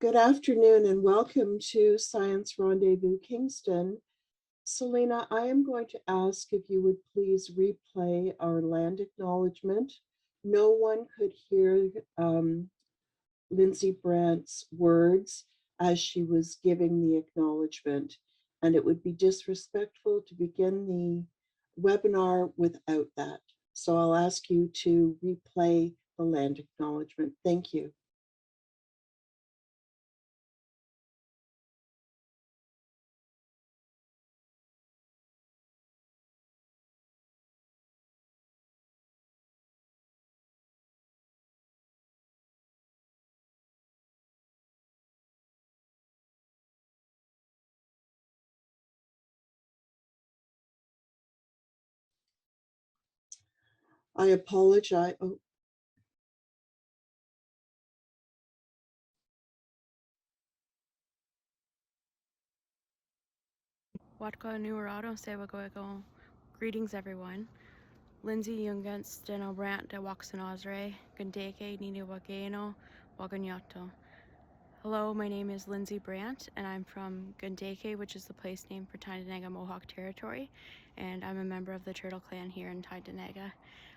Good afternoon and welcome to Science Rendezvous Kingston. Selena, I am going to ask if you would please replay our land acknowledgement. No one could hear Lindsay Brandt's words as she was giving the acknowledgement, and it would be disrespectful to begin the webinar without that. So I'll ask you to replay the land acknowledgement. Thank you. I apologize. Oh, Watka Numerado Sewagoego. Greetings, everyone. Lindsay Jungens Deno Brant de Waxanazre, Gandeke Nini Wageno, Waganyato. Hello, my name is Lindsay Brant, and I'm from Gandeke, which is the place name for Tyendinaga Mohawk Territory, and I'm a member of the Turtle Clan here in Tyendinaga.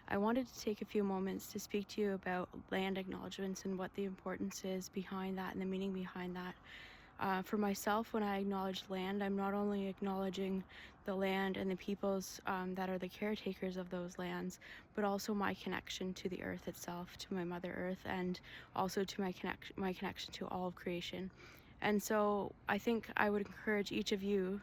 I wanted to take a few moments to speak to you about land acknowledgements and what the importance is behind that and the meaning behind that. For myself, when I acknowledge land, I'm not only acknowledging the land and the peoples that are the caretakers of those lands, but also my connection to the earth itself, to my Mother Earth, and also to my connection to all of creation. And so I think I would encourage each of you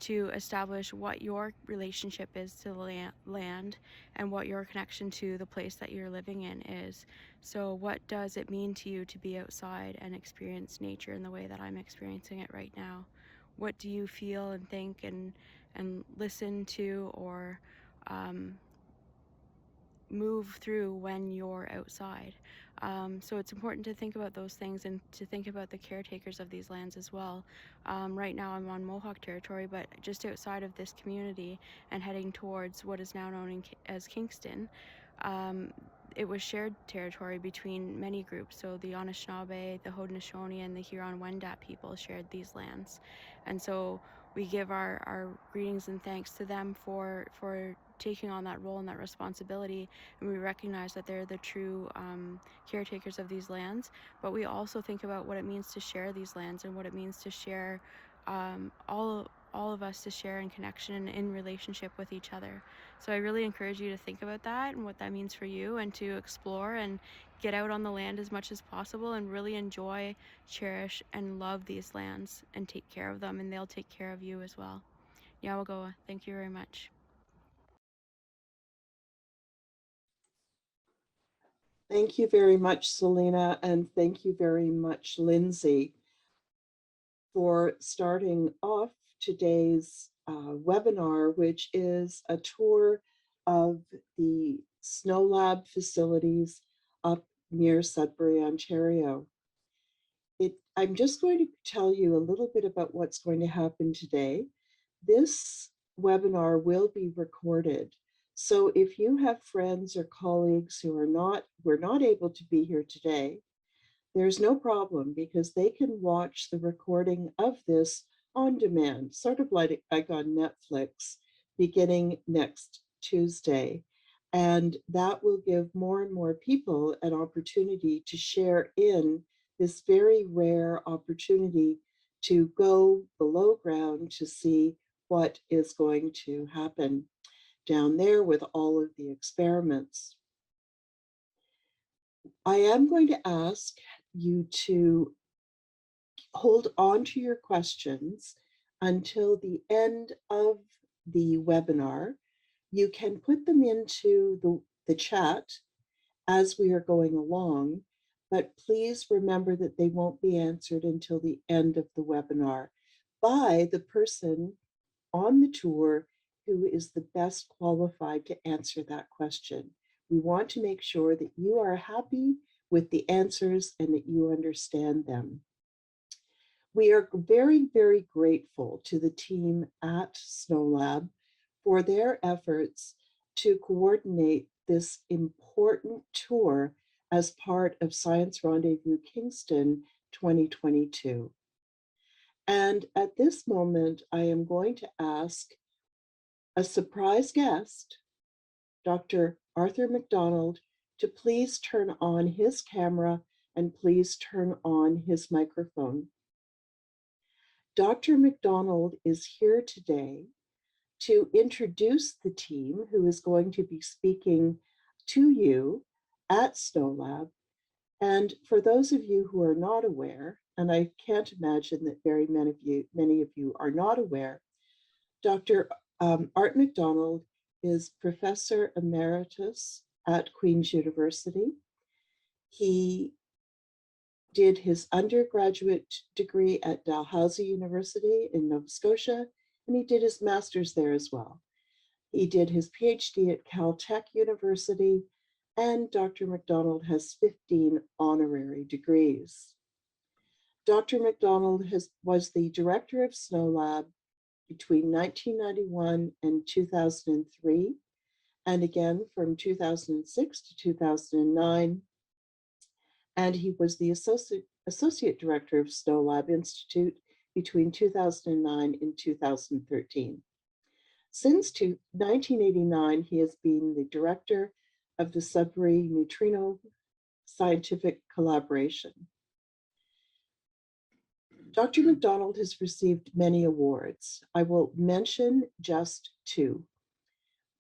to establish what your relationship is to the land and what your connection to the place that you're living in is. So what does it mean to you to be outside and experience nature in the way that I'm experiencing it right now? What do you feel and think and listen to or move through when you're outside? So it's important to think about those things and to think about the caretakers of these lands as well. Right now I'm on Mohawk territory, but just outside of this community and heading towards what is now known as Kingston, it was shared territory between many groups. So the Anishinaabe, the Haudenosaunee, and the Huron-Wendat people shared these lands. And so we give our greetings and thanks to them for taking on that role and that responsibility, and we recognize that they're the true caretakers of these lands. But we also think about what it means to share these lands and what it means to share all of us to share in connection and in relationship with each other. So I really encourage you to think about that and what that means for you, and to explore and get out on the land as much as possible and really enjoy, cherish, and love these lands and take care of them, and they'll take care of you as well. Yawagoa, thank you very much. thank you very much, Selena, and thank you very much, Lindsay, for starting off today's webinar, which is a tour of the SNOLAB facilities up near Sudbury, Ontario. I'm just going to tell you a little bit about what's going to happen today. This webinar will be recorded. So if you have friends or colleagues who were not able to be here today, there's no problem, because they can watch the recording of this on demand, sort of like on Netflix, beginning next Tuesday. And that will give more and more people an opportunity to share in this very rare opportunity to go below ground to see what is going to happen down there with all of the experiments. I am going to ask you to hold on to your questions until the end of the webinar. You can put them into the chat as we are going along, but please remember that they won't be answered until the end of the webinar by the person on the tour who is the best qualified to answer that question. We want to make sure that you are happy with the answers and that you understand them. We are very, very grateful to the team at SNOLAB for their efforts to coordinate this important tour as part of Science Rendezvous Kingston 2022. And at this moment, I am going to ask a surprise guest, Dr. Arthur Macdonald, to please turn on his camera and please turn on his microphone. Dr. Macdonald is here today to introduce the team who is going to be speaking to you at SNOLAB. And for those of you who are not aware, and I can't imagine that very many of you are not aware, Dr. Art Macdonald is Professor Emeritus at Queen's University. He did his undergraduate degree at Dalhousie University in Nova Scotia, and he did his master's there as well. He did his PhD at Caltech University, and Dr. Macdonald has 15 honorary degrees. Dr. Macdonald was the director of SNOLAB between 1991 and 2003, and again from 2006 to 2009. And he was the associate director of SNOLAB Institute between 2009 and 2013. Since 1989, he has been the director of the Sudbury Neutrino Scientific Collaboration. Dr. Macdonald has received many awards. I will mention just two.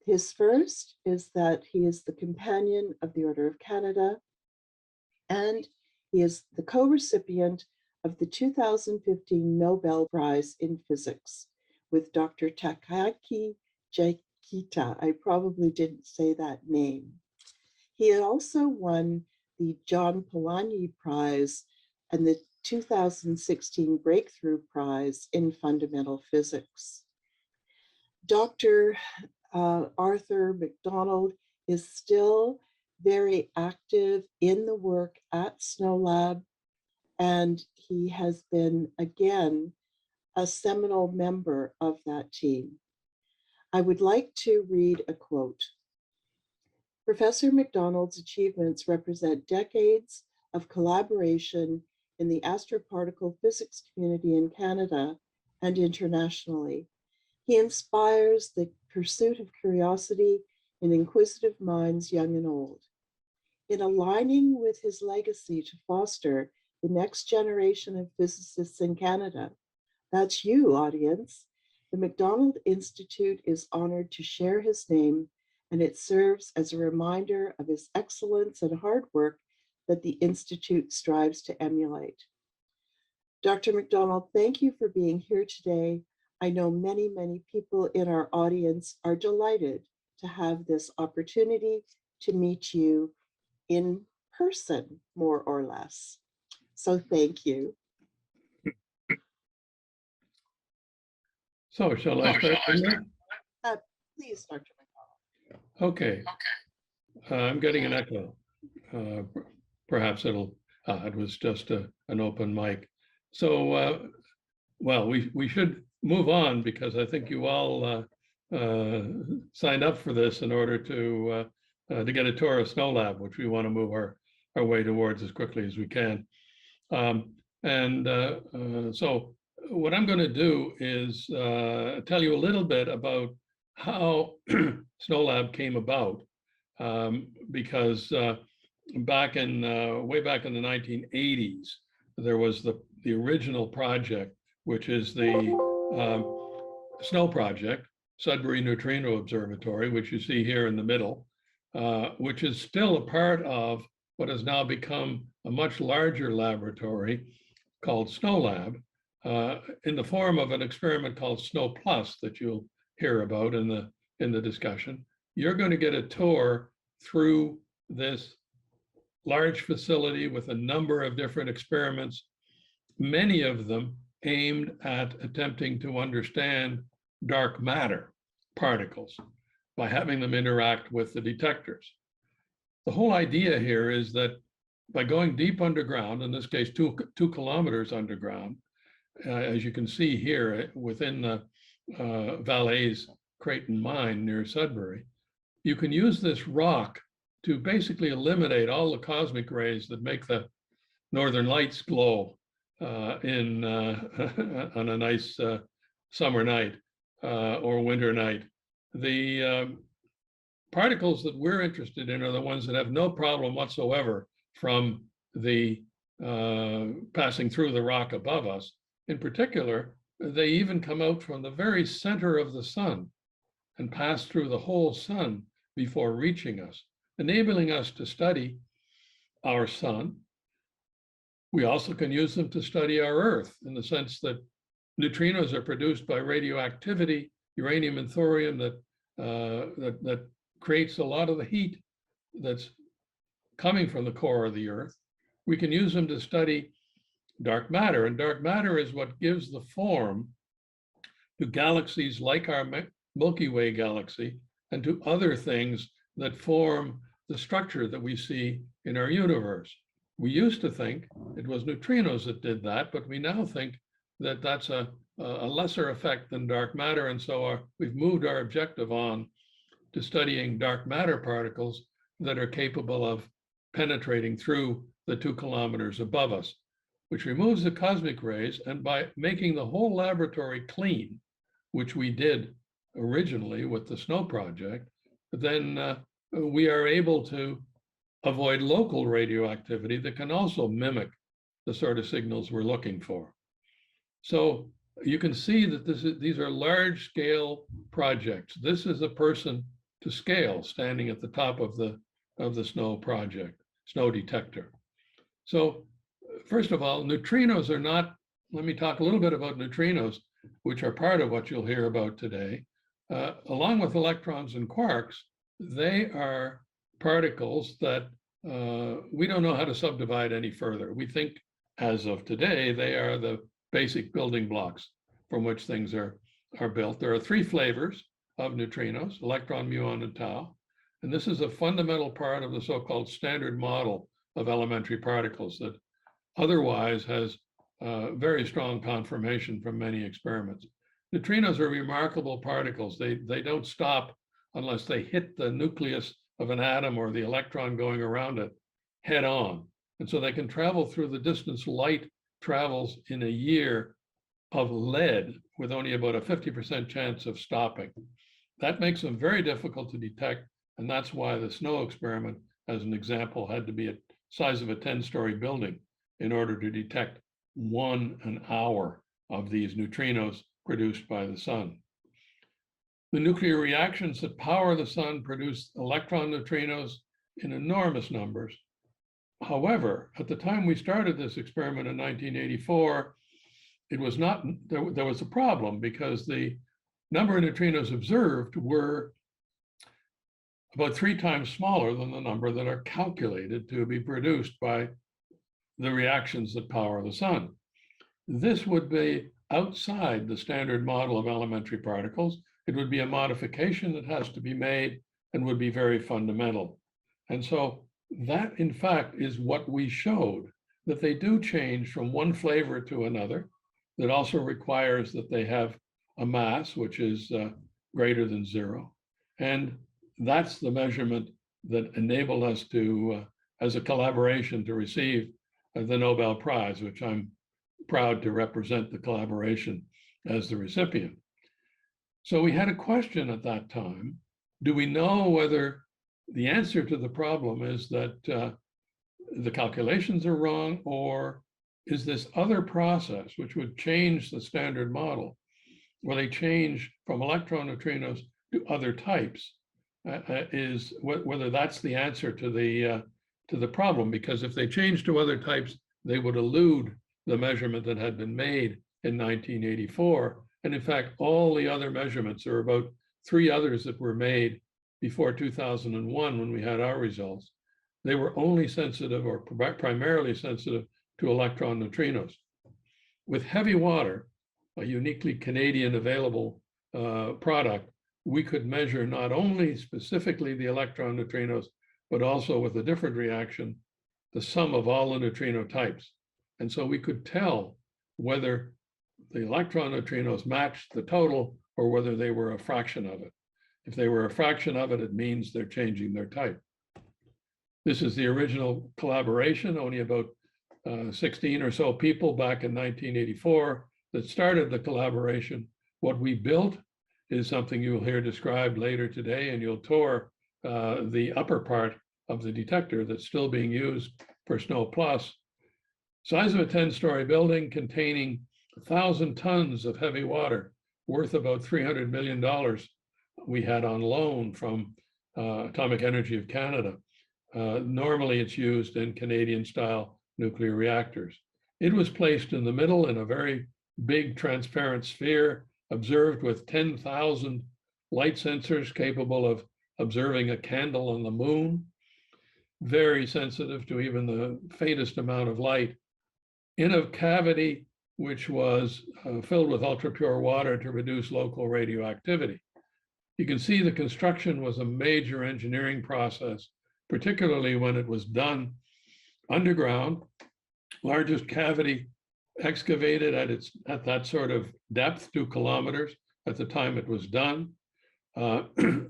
His first is that he is the Companion of the Order of Canada, and he is the co-recipient of the 2015 Nobel Prize in Physics with Dr. Takaaki Jakita. I probably didn't say that name. He also won the John Polanyi Prize and the 2016 Breakthrough Prize in Fundamental Physics. Dr. Arthur Macdonald is still very active in the work at SNOLAB, and he has been, again, a seminal member of that team. I would like to read a quote. Professor Macdonald's achievements represent decades of collaboration in the astroparticle physics community in Canada and internationally. He inspires the pursuit of curiosity in inquisitive minds, young and old. In aligning with his legacy to foster the next generation of physicists in Canada, that's you, audience, the Macdonald Institute is honored to share his name, and it serves as a reminder of his excellence and hard work that the Institute strives to emulate. Dr. Macdonald, thank you for being here today. I know many, many people in our audience are delighted to have this opportunity to meet you in person, more or less. So thank you. So shall I start? Please, Dr. Macdonald. Okay. I'm getting an echo. Perhaps it was just an open mic. So, well, we should move on because I think you all signed up for this in order to get a tour of SNOLAB, which we want to move our way towards as quickly as we can. So what I'm going to do is tell you a little bit about how SNOLAB came about, because back in way back in the 1980s, there was the original project, which is the SNO project, Sudbury Neutrino Observatory, which you see here in the middle, which is still a part of what has now become a much larger laboratory called SNOLAB, in the form of an experiment called SNO Plus that you'll hear about in the discussion. You're going to get a tour through this large facility with a number of different experiments, many of them aimed at attempting to understand dark matter particles by having them interact with the detectors. The whole idea here is that by going deep underground, in this case, 2 kilometers underground, as you can see here within the Valleys Creighton mine near Sudbury, you can use this rock to basically eliminate all the cosmic rays that make the northern lights glow on a nice summer night or winter night. The particles that we're interested in are the ones that have no problem whatsoever from the passing through the rock above us. In particular, they even come out from the very center of the sun and pass through the whole sun before reaching us, enabling us to study our sun. We also can use them to study our Earth in the sense that neutrinos are produced by radioactivity, uranium and thorium that creates a lot of the heat that's coming from the core of the Earth. We can use them to study dark matter, and dark matter is what gives the form to galaxies like our Milky Way galaxy and to other things that form the structure that we see in our universe. We used to think it was neutrinos that did that, but we now think that that's a lesser effect than dark matter, and so we've moved our objective on to studying dark matter particles that are capable of penetrating through the 2 kilometers above us, which removes the cosmic rays. And by making the whole laboratory clean, which we did originally with the SNO project, then we are able to avoid local radioactivity that can also mimic the sort of signals we're looking for. So you can see that these are large-scale projects. This is a person to scale standing at the top of the SNO project, SNO detector. So first of all, neutrinos are not, let me talk a little bit about neutrinos, which are part of what you'll hear about today. Along with electrons and quarks, they are particles that we don't know how to subdivide any further. We think, as of today, they are the basic building blocks from which things are built. There are 3 flavors of neutrinos: electron, muon, and tau. And this is a fundamental part of the so-called standard model of elementary particles that otherwise has very strong confirmation from many experiments. Neutrinos are remarkable particles. They don't stop unless they hit the nucleus of an atom or the electron going around it head on. And so they can travel through the distance light travels in a year of lead with only about a 50% chance of stopping. That makes them very difficult to detect. And that's why the SNO experiment, as an example, had to be a size of a 10-story building in order to detect 1 hour of these neutrinos produced by the sun. The nuclear reactions that power the sun produce electron neutrinos in enormous numbers. However, at the time we started this experiment in 1984, it was not, there was a problem because the number of neutrinos observed were about 3 times smaller than the number that are calculated to be produced by the reactions that power the sun. This would be outside the standard model of elementary particles. It would be a modification that has to be made and would be very fundamental. And so that, in fact, is what we showed, that they do change from one flavor to another. That also requires that they have a mass which is greater than 0. And that's the measurement that enabled us to, as a collaboration, to receive the Nobel Prize, which I'm proud to represent the collaboration as the recipient. So we had a question at that time. Do we know whether the answer to the problem is that the calculations are wrong, or is this other process which would change the standard model, where they change from electron neutrinos to other types, is whether that's the answer to the problem? Because if they change to other types, they would elude the measurement that had been made in 1984. And in fact, all the other measurements, there are about 3 others that were made before 2001 when we had our results. They were only sensitive, or primarily sensitive, to electron neutrinos. With heavy water, a uniquely Canadian available product, we could measure not only specifically the electron neutrinos, but also with a different reaction, the sum of all the neutrino types. And so we could tell whether the electron neutrinos matched the total or whether they were a fraction of it. If they were a fraction of it, it means they're changing their type. This is the original collaboration, only about 16 or so people back in 1984 that started the collaboration. What we built is something you'll hear described later today, and you'll tour the upper part of the detector that's still being used for SNO+. Size of a 10-story building containing 1,000 tons of heavy water, worth about $300 million we had on loan from Atomic Energy of Canada. Normally it's used in Canadian-style nuclear reactors. It was placed in the middle in a very big transparent sphere, observed with 10,000 light sensors capable of observing a candle on the moon, very sensitive to even the faintest amount of light, in a cavity which was filled with ultra-pure water to reduce local radioactivity. You can see the construction was a major engineering process, particularly when it was done underground, largest cavity excavated at that sort of depth, 2 kilometers at the time it was done.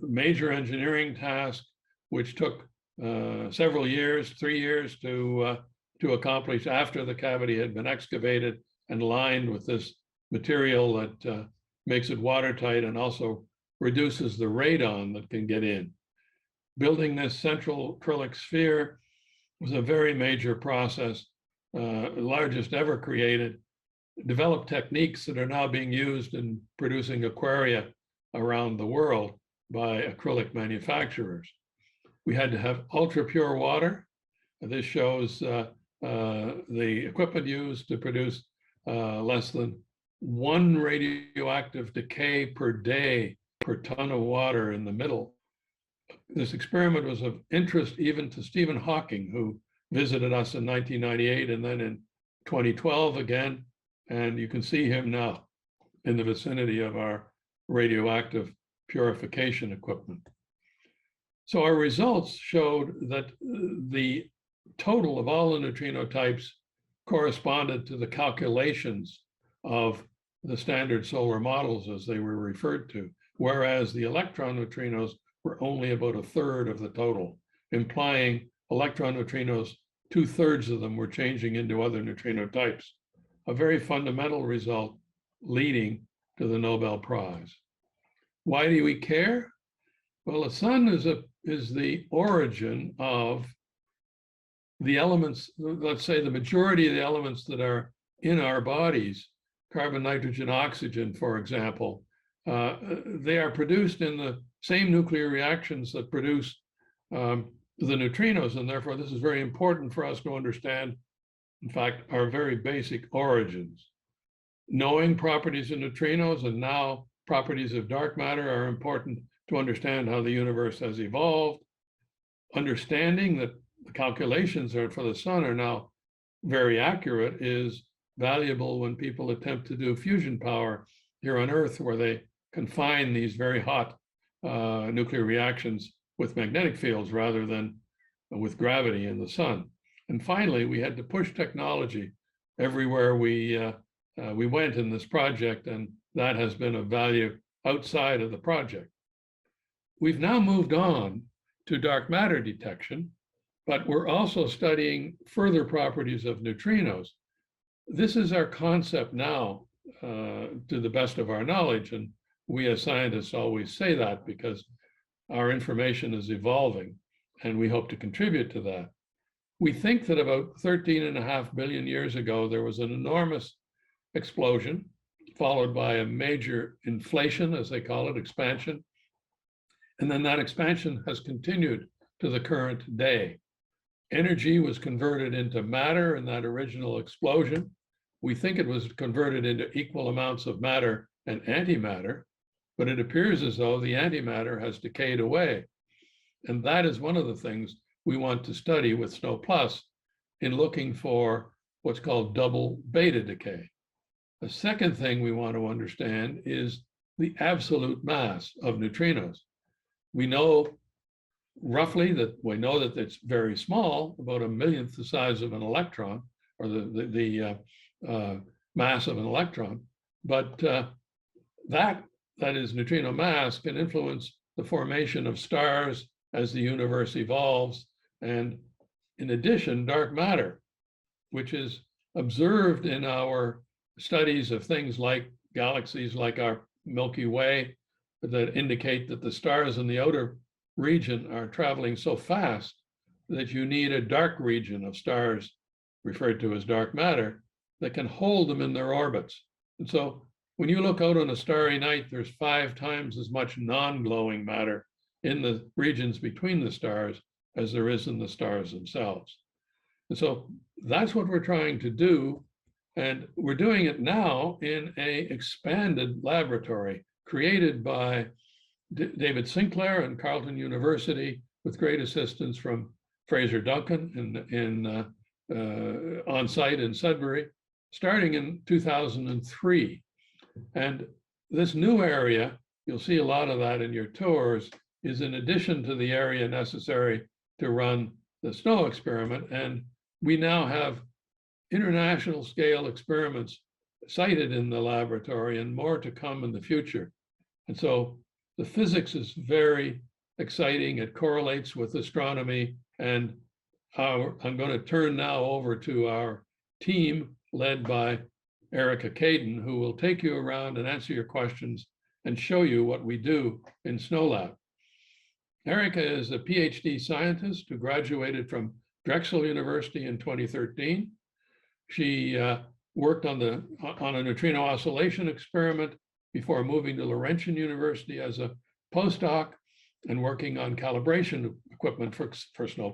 Major engineering task, which took several years, 3 years to accomplish after the cavity had been excavated and lined with this material that makes it watertight and also reduces the radon that can get in. Building this central acrylic sphere was a very major process, largest ever created. Developed techniques that are now being used in producing aquaria around the world by acrylic manufacturers. We had to have ultra pure water. This shows the equipment used to produce less than 1 radioactive decay per day per ton of water in the middle. This experiment was of interest even to Stephen Hawking, who visited us in 1998 and then in 2012 again. And you can see him now in the vicinity of our radioactive purification equipment. So our results showed that the total of all the neutrino types corresponded to the calculations of the standard solar models as they were referred to, whereas the electron neutrinos were only about 1/3 of the total, implying electron neutrinos, 2/3 of them were changing into other neutrino types. A very fundamental result leading to the Nobel Prize. Why do we care? Well, the sun is the origin of the elements, let's say the majority of the elements that are in our bodies, carbon, nitrogen, oxygen, for example. They are produced in the same nuclear reactions that produce the neutrinos, and therefore this is very important for us to understand, in fact, our very basic origins. Knowing properties of neutrinos and now properties of dark matter are important to understand how the universe has evolved. Understanding that the calculations for the sun are now very accurate is valuable when people attempt to do fusion power here on Earth, where they confine these very hot nuclear reactions with magnetic fields rather than with gravity in the sun. And finally, we had to push technology everywhere we went in this project, and that has been of value outside of the project. We've now moved on to dark matter detection, but we're also studying further properties of neutrinos. This is our concept now, to the best of our knowledge, and we as scientists always say that because our information is evolving, and we hope to contribute to that. We think that about 13.5 billion years ago, there was an enormous explosion, followed by a major inflation, as they call it, expansion. And then that expansion has continued to the current day. Energy was converted into matter in that original explosion. We think it was converted into equal amounts of matter and antimatter, but it appears as though the antimatter has decayed away. And that is one of the things we want to study with SNO+ in looking for what's called double beta decay. The second thing we want to understand is the absolute mass of neutrinos. We know roughly that it's very small, about 1/millionth the size of an electron, or the mass of an electron, but that is neutrino mass can influence the formation of stars as the universe evolves. And in addition, dark matter which is observed in our studies of things like galaxies like our Milky Way that indicate that the stars in the outer region are traveling so fast that you need a dark region of stars referred to as dark matter that can hold them in their orbits. And so when you look out on a starry night, there's 5 times as much non-glowing matter in the regions between the stars as there is in the stars themselves. And so that's what we're trying to do. And we're doing it now in an expanded laboratory created by David Sinclair and Carleton University with great assistance from Fraser Duncan on site in Sudbury, starting in 2003. And this new area, you'll see a lot of that in your tours, is in addition to the area necessary to run the SNO experiment. And we now have international scale experiments sited in the laboratory and more to come in the future. And so the physics is very exciting. It correlates with astronomy. And I'm going to turn now over to our team led by Erica Cayden, who will take you around and answer your questions and show you what we do in SNOLAB. Erica is a PhD scientist who graduated from Drexel University in 2013. She worked on a neutrino oscillation experiment before moving to Laurentian University as a postdoc and working on calibration equipment for SNO+.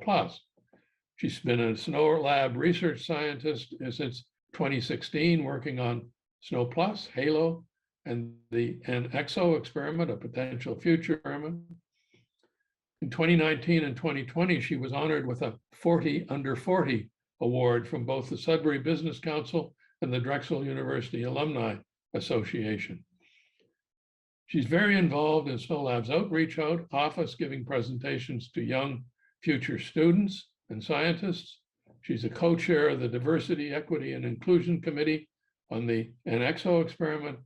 She's been a SNOLAB research scientist since 2016, working on SNO+, HALO, and the EXO experiment, a potential future experiment. In 2019 and 2020, she was honored with a 40 under 40 award from both the Sudbury Business Council and the Drexel University Alumni Association. She's very involved in SNOLAB's outreach office, giving presentations to young future students and scientists. She's a co-chair of the Diversity, Equity, and Inclusion Committee on the EXO experiment.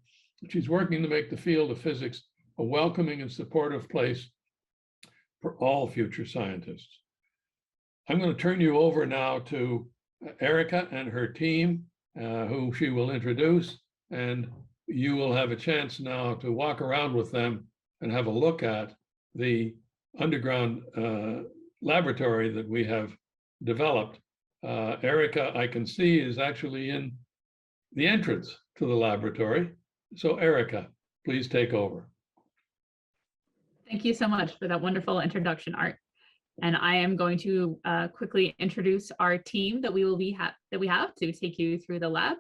She's working to make the field of physics a welcoming and supportive place for all future scientists. I'm going to turn you over now to Erica and her team, who she will introduce, and you will have a chance now to walk around with them and have a look at the underground laboratory that we have developed. Erica, I can see, is actually in the entrance to the laboratory. So Erica, please take over. Thank you so much for that wonderful introduction, Art. And I am going to quickly introduce our team that we have to take you through the lab.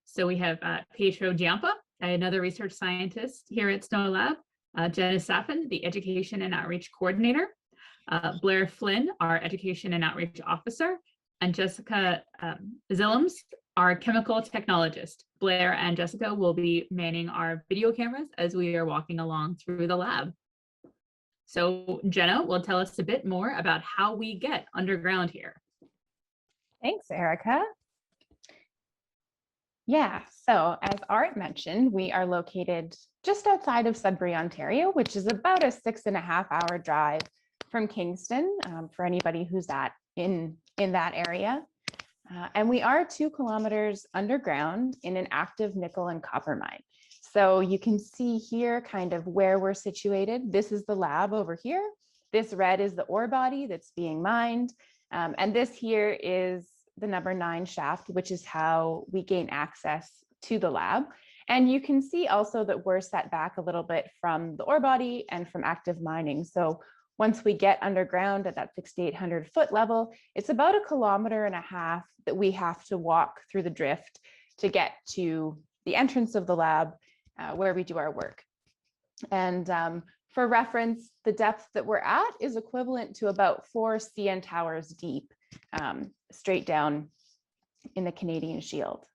So we have Pietro Giampa, another research scientist here at SNOLAB, Jenna Saffin, the Education and Outreach Coordinator, Blair Flynn, our Education and Outreach Officer, and Jessica Zillems, our Chemical Technologist. Blair and Jessica will be manning our video cameras as we are walking along through the lab. So Jenna will tell us a bit more about how we get underground here. Thanks, Erica. Yeah, so as Art mentioned, we are located just outside of Sudbury, Ontario, which is about a 6.5-hour drive from Kingston, for anybody who's in that area. And we are 2 kilometers underground in an active nickel and copper mine. So you can see here kind of where we're situated. This is the lab over here. This red is the ore body that's being mined. And this here is the number 9 shaft, which is how we gain access to the lab. And you can see also that we're set back a little bit from the ore body and from active mining. So once we get underground at that 6,800 foot level, it's about 1.5 kilometers that we have to walk through the drift to get to the entrance of the lab where we do our work. And for reference, the depth that we're at is equivalent to about 4 CN towers deep, straight down in the Canadian Shield.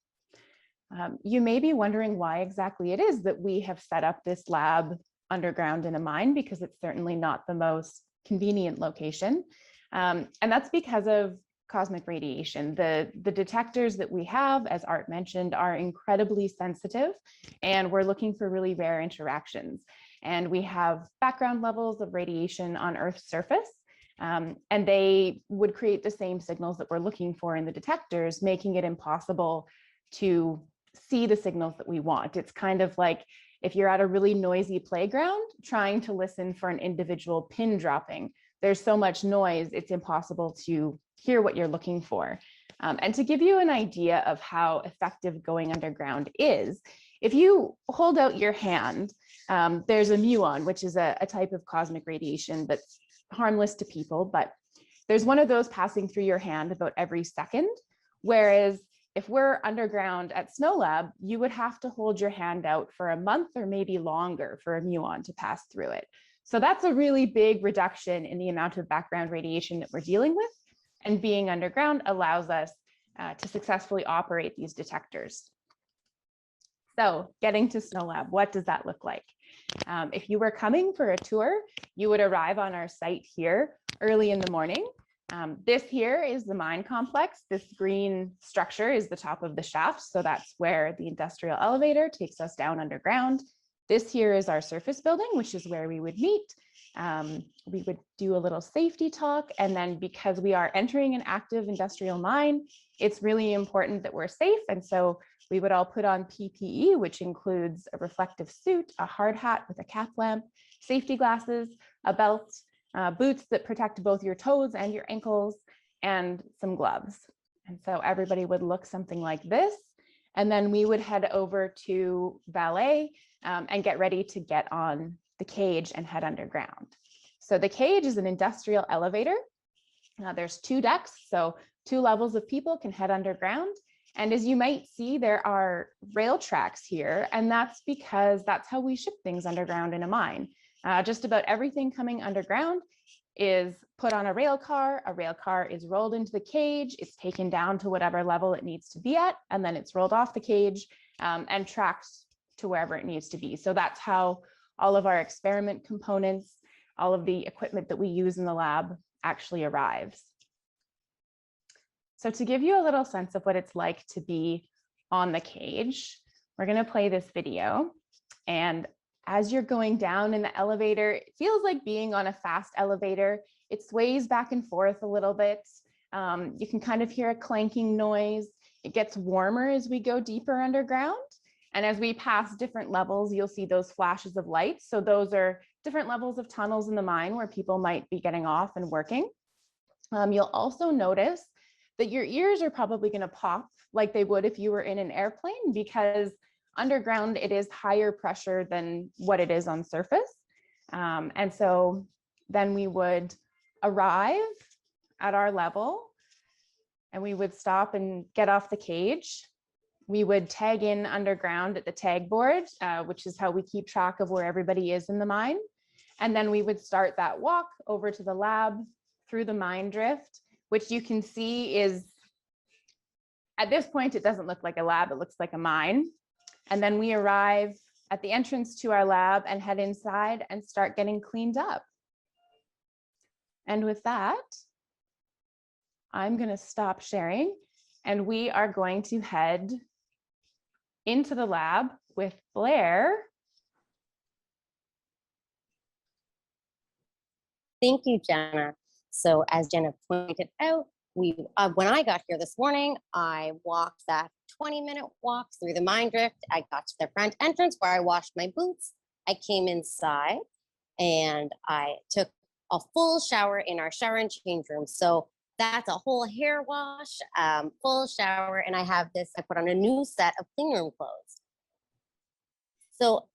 You may be wondering why exactly it is that we have set up this lab underground in a mine, because it's certainly not the most convenient location. And that's because of cosmic radiation. The detectors that we have, as Art mentioned, are incredibly sensitive, and we're looking for really rare interactions. And we have background levels of radiation on Earth's surface, And they would create the same signals that we're looking for in the detectors, making it impossible to see the signals that we want. It's kind of like if you're at a really noisy playground trying to listen for an individual pin dropping. There's so much noise, it's impossible to hear what you're looking for. And to give you an idea of how effective going underground is, if you hold out your hand, there's a muon, which is a type of cosmic radiation that's harmless to people, but there's one of those passing through your hand about every second. Whereas if we're underground at SNOLAB, you would have to hold your hand out for a month or maybe longer for a muon to pass through it. So that's a really big reduction in the amount of background radiation that we're dealing with. And being underground allows us to successfully operate these detectors. So getting to SNOLAB, what does that look like? If you were coming for a tour, you would arrive on our site here early in the morning. This here is the mine complex. This green structure is the top of the shaft. So that's where the industrial elevator takes us down underground. This here is our surface building, which is where we would meet. We would do a little safety talk. And then because we are entering an active industrial mine, it's really important that we're safe. And so we would all put on PPE, which includes a reflective suit, a hard hat with a cap lamp, safety glasses, a belt, boots that protect both your toes and your ankles, and some gloves. And so everybody would look something like this. And then we would head over to valet and get ready to get on the cage and head underground. So the cage is an industrial elevator. There's 2 decks, so 2 levels of people can head underground. And as you might see, there are rail tracks here, and that's because that's how we ship things underground in a mine. Just about everything coming underground is put on a rail car is rolled into the cage, it's taken down to whatever level it needs to be at, and then it's rolled off the cage and tracked to wherever it needs to be. So that's how all of our experiment components, all of the equipment that we use in the lab actually arrives. So to give you a little sense of what it's like to be on the cage, we're going to play this video. And as you're going down in the elevator, it feels like being on a fast elevator. It sways back and forth a little bit. You can kind of hear a clanking noise. It gets warmer as we go deeper underground. And as we pass different levels, you'll see those flashes of light. So those are different levels of tunnels in the mine where people might be getting off and working. You'll also notice that your ears are probably going to pop like they would if you were in an airplane, because underground it is higher pressure than what it is on surface. And so then we would arrive at our level and we would stop and get off the cage. We would tag in underground at the tag board, which is how we keep track of where everybody is in the mine. And then we would start that walk over to the lab through the mine drift, which you can see is, at this point, it doesn't look like a lab, it looks like a mine. And then we arrive at the entrance to our lab and head inside and start getting cleaned up. And with that, I'm going to stop sharing and we are going to head into the lab with Blair. Thank you, Jenna. So as Jenna pointed out, when I got here this morning, I walked that 20-minute walk through the mine drift. I got to the front entrance where I washed my boots. I came inside and I took a full shower in our shower and change room. So that's a whole hair wash, full shower, and I put on a new set of clean room clothes. So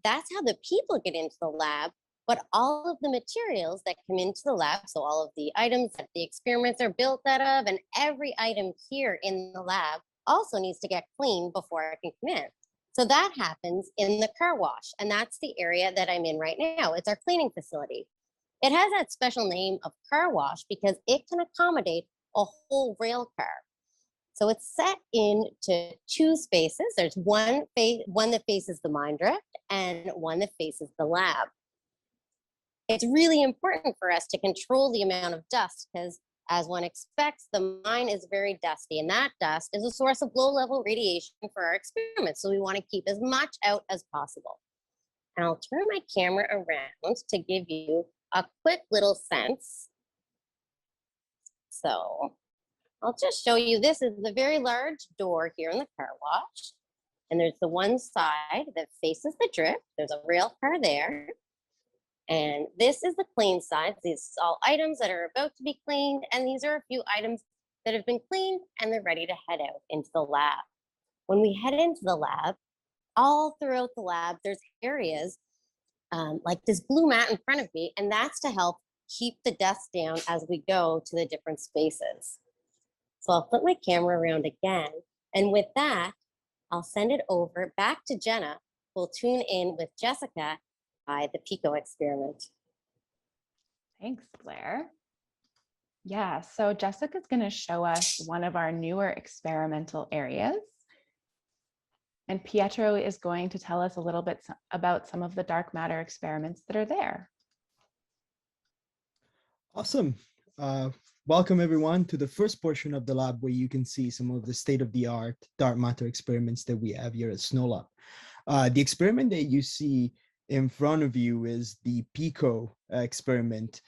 that's how the people get into the lab, but all of the materials that come into the lab, so all of the items that the experiments are built out of, and every item here in the lab also needs to get cleaned before it can come in. So that happens in the car wash, and that's the area that I'm in right now. It's our cleaning facility. It has that special name of car wash because it can accommodate a whole rail car. So it's set into 2 spaces. There's one that faces the mine drift and one that faces the lab. It's really important for us to control the amount of dust because, as one expects, the mine is very dusty, and that dust is a source of low-level radiation for our experiments. So we want to keep as much out as possible. And I'll turn my camera around to give you a quick little sense So I'll just show you, this is the very large door here in the car wash. And there's the one side that faces the drip. There's a rail car there. And this is the clean side. These are all items that are about to be cleaned. And these are a few items that have been cleaned and they're ready to head out into the lab. When we head into the lab, all throughout the lab, there's areas like this blue mat in front of me, and that's to help keep the dust down as we go to the different spaces. So I'll flip my camera around again. And with that, I'll send it over back to Jenna, who'll tune in with Jessica by the Pico Experiment. Thanks, Blair. Yeah, so Jessica's going to show us one of our newer experimental areas. And Pietro is going to tell us a little bit about some of the dark matter experiments that are there. Awesome. Welcome everyone to the first portion of the lab where you can see some of the state-of-the-art dark matter experiments that we have here at SNOLAB. The experiment that you see in front of you is the Pico experiment.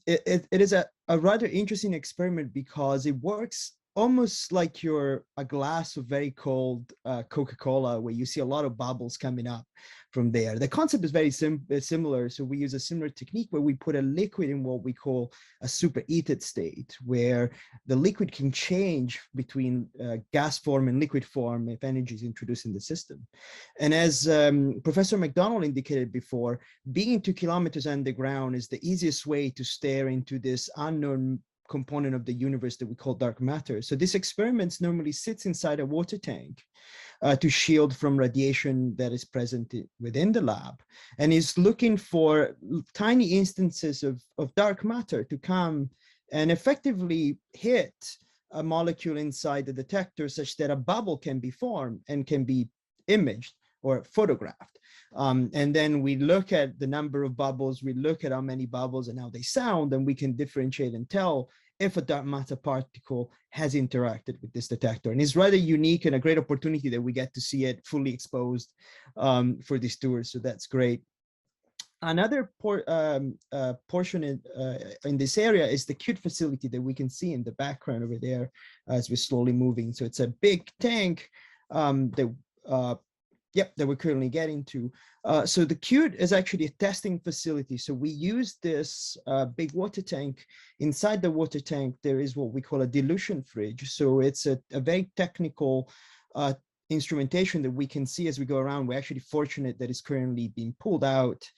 It is a rather interesting experiment because it works almost like a glass of very cold Coca-Cola, where you see a lot of bubbles coming up from there. The concept is very similar. So we use a similar technique where we put a liquid in what we call a superheated state, where the liquid can change between gas form and liquid form if energy is introduced in the system. And as Professor Macdonald indicated before, being 2 kilometers underground is the easiest way to stare into this unknown component of the universe that we call dark matter. So this experiment normally sits inside a water tank to shield from radiation that is present within the lab, and is looking for tiny instances of dark matter to come and effectively hit a molecule inside the detector such that a bubble can be formed and can be imaged or photographed. And then we look at the number of bubbles, we look at how many bubbles and how they sound, and we can differentiate and tell if a dark matter particle has interacted with this detector. And it's rather unique and a great opportunity that we get to see it fully exposed for these tours. So that's great. Another portion in this area is the CUTE facility that we can see in the background over there as we're slowly moving. So it's a big tank that we're currently getting to. So the CUTE is actually a testing facility. So we use this big water tank. Inside the water tank, there is what we call a dilution fridge. So it's a very technical instrumentation that we can see as we go around. We're actually fortunate that it's currently being pulled out.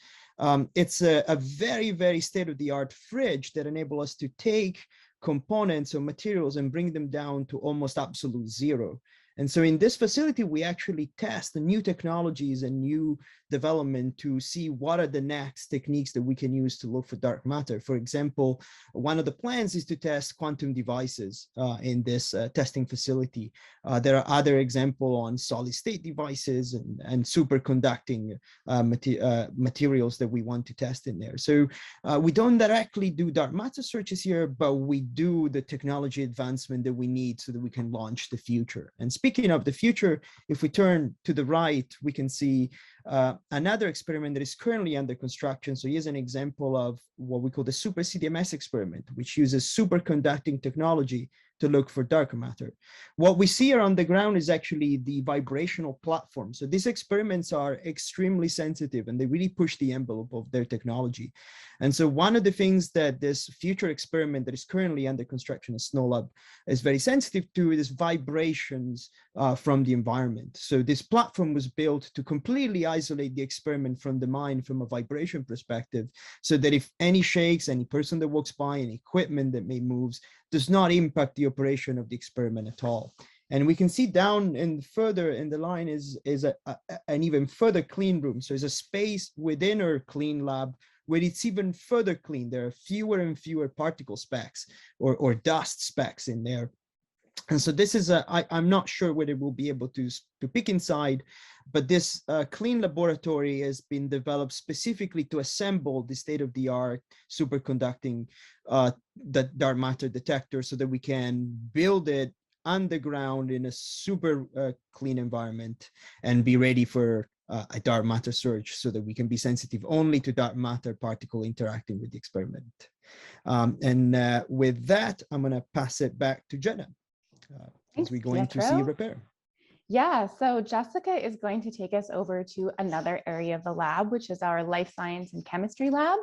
It's a very, very state-of-the-art fridge that enables us to take components or materials and bring them down to almost absolute zero. And so in this facility, we actually test the new technologies and new development to see what are the next techniques that we can use to look for dark matter. For example, one of the plans is to test quantum devices in this testing facility. There are other examples on solid state devices and superconducting materials that we want to test in there. So we don't directly do dark matter searches here, but we do the technology advancement that we need so that we can launch the future. And speaking of the future, if we turn to the right, we can see another experiment that is currently under construction. So here's an example of what we call the Supercdms Experiment, which uses superconducting technology to look for dark matter. What we see here on the ground is actually the vibrational platform. So these experiments are extremely sensitive and they really push the envelope of their technology. And so one of the things that this future experiment that is currently under construction at SNOLAB is very sensitive to is vibrations from the environment. So this platform was built to completely isolate the experiment from the mind from a vibration perspective, so that if any shakes, any person that walks by, any equipment that may moves, does not impact the operation of the experiment at all. And we can see down and further in the line is an even further clean room. So there's a space within our clean lab where it's even further clean. There are fewer and fewer particle specks or dust specks in there. And so this is I'm not sure whether we'll be able to peek inside, but this clean laboratory has been developed specifically to assemble the state-of-the-art superconducting the dark matter detector so that we can build it underground in a super clean environment and be ready for a dark matter search so that we can be sensitive only to dark matter particle interacting with the experiment. With that, I'm going to pass it back to Jenna as we go into see Pietro. repair. Yeah, so Jessica is going to take us over to another area of the lab, which is our life science and chemistry lab.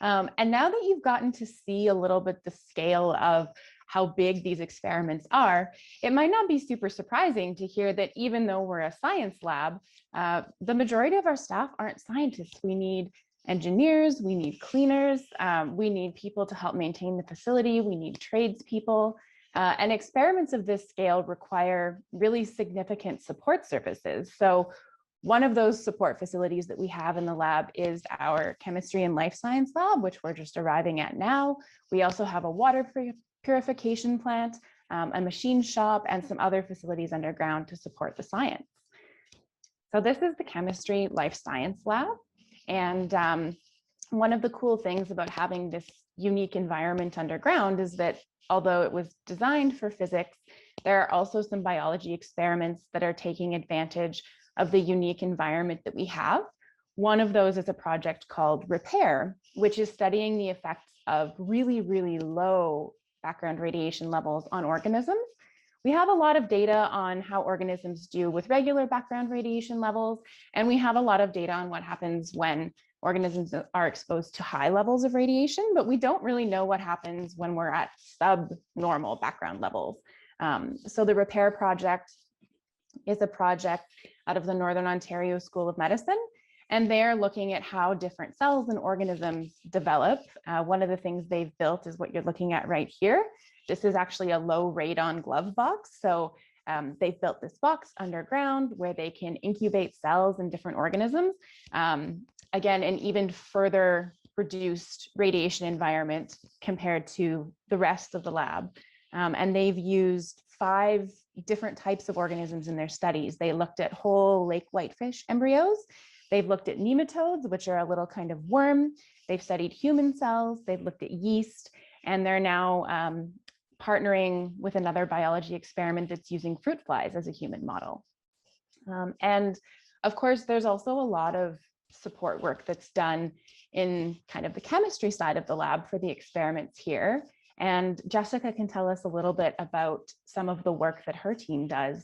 And now that you've gotten to see a little bit the scale of how big these experiments are, it might not be super surprising to hear that even though we're a science lab, the majority of our staff aren't scientists. We need engineers, we need cleaners, we need people to help maintain the facility, we need tradespeople. And experiments of this scale require really significant support services. So one of those support facilities that we have in the lab is our chemistry and life science lab, which we're just arriving at now. We also have a water purification plant, a machine shop, and some other facilities underground to support the science. So this is the chemistry life science lab. And one of the cool things about having this unique environment underground is that although it was designed for physics, there are also some biology experiments that are taking advantage of the unique environment that we have. One of those is a project called Repair, which is studying the effects of really, really low background radiation levels on organisms. We have a lot of data on how organisms do with regular background radiation levels, and we have a lot of data on what happens when organisms are exposed to high levels of radiation, but we don't really know what happens when we're at subnormal background levels. So the Repair project is a project out of the Northern Ontario School of Medicine, and they're looking at how different cells and organisms develop. One of the things they've built is what you're looking at right here. This is actually a low radon glove box. So they've built this box underground where they can incubate cells in different organisms. Again, an even further reduced radiation environment compared to the rest of the lab. And they've used 5 different types of organisms in their studies. They looked at whole lake whitefish embryos. They've looked at nematodes, which are a little kind of worm. They've studied human cells. They've looked at yeast, and they're now partnering with another biology experiment that's using fruit flies as a human model. And of course, there's also a lot of support work that's done in kind of the chemistry side of the lab for the experiments here. And Jessica can tell us a little bit about some of the work that her team does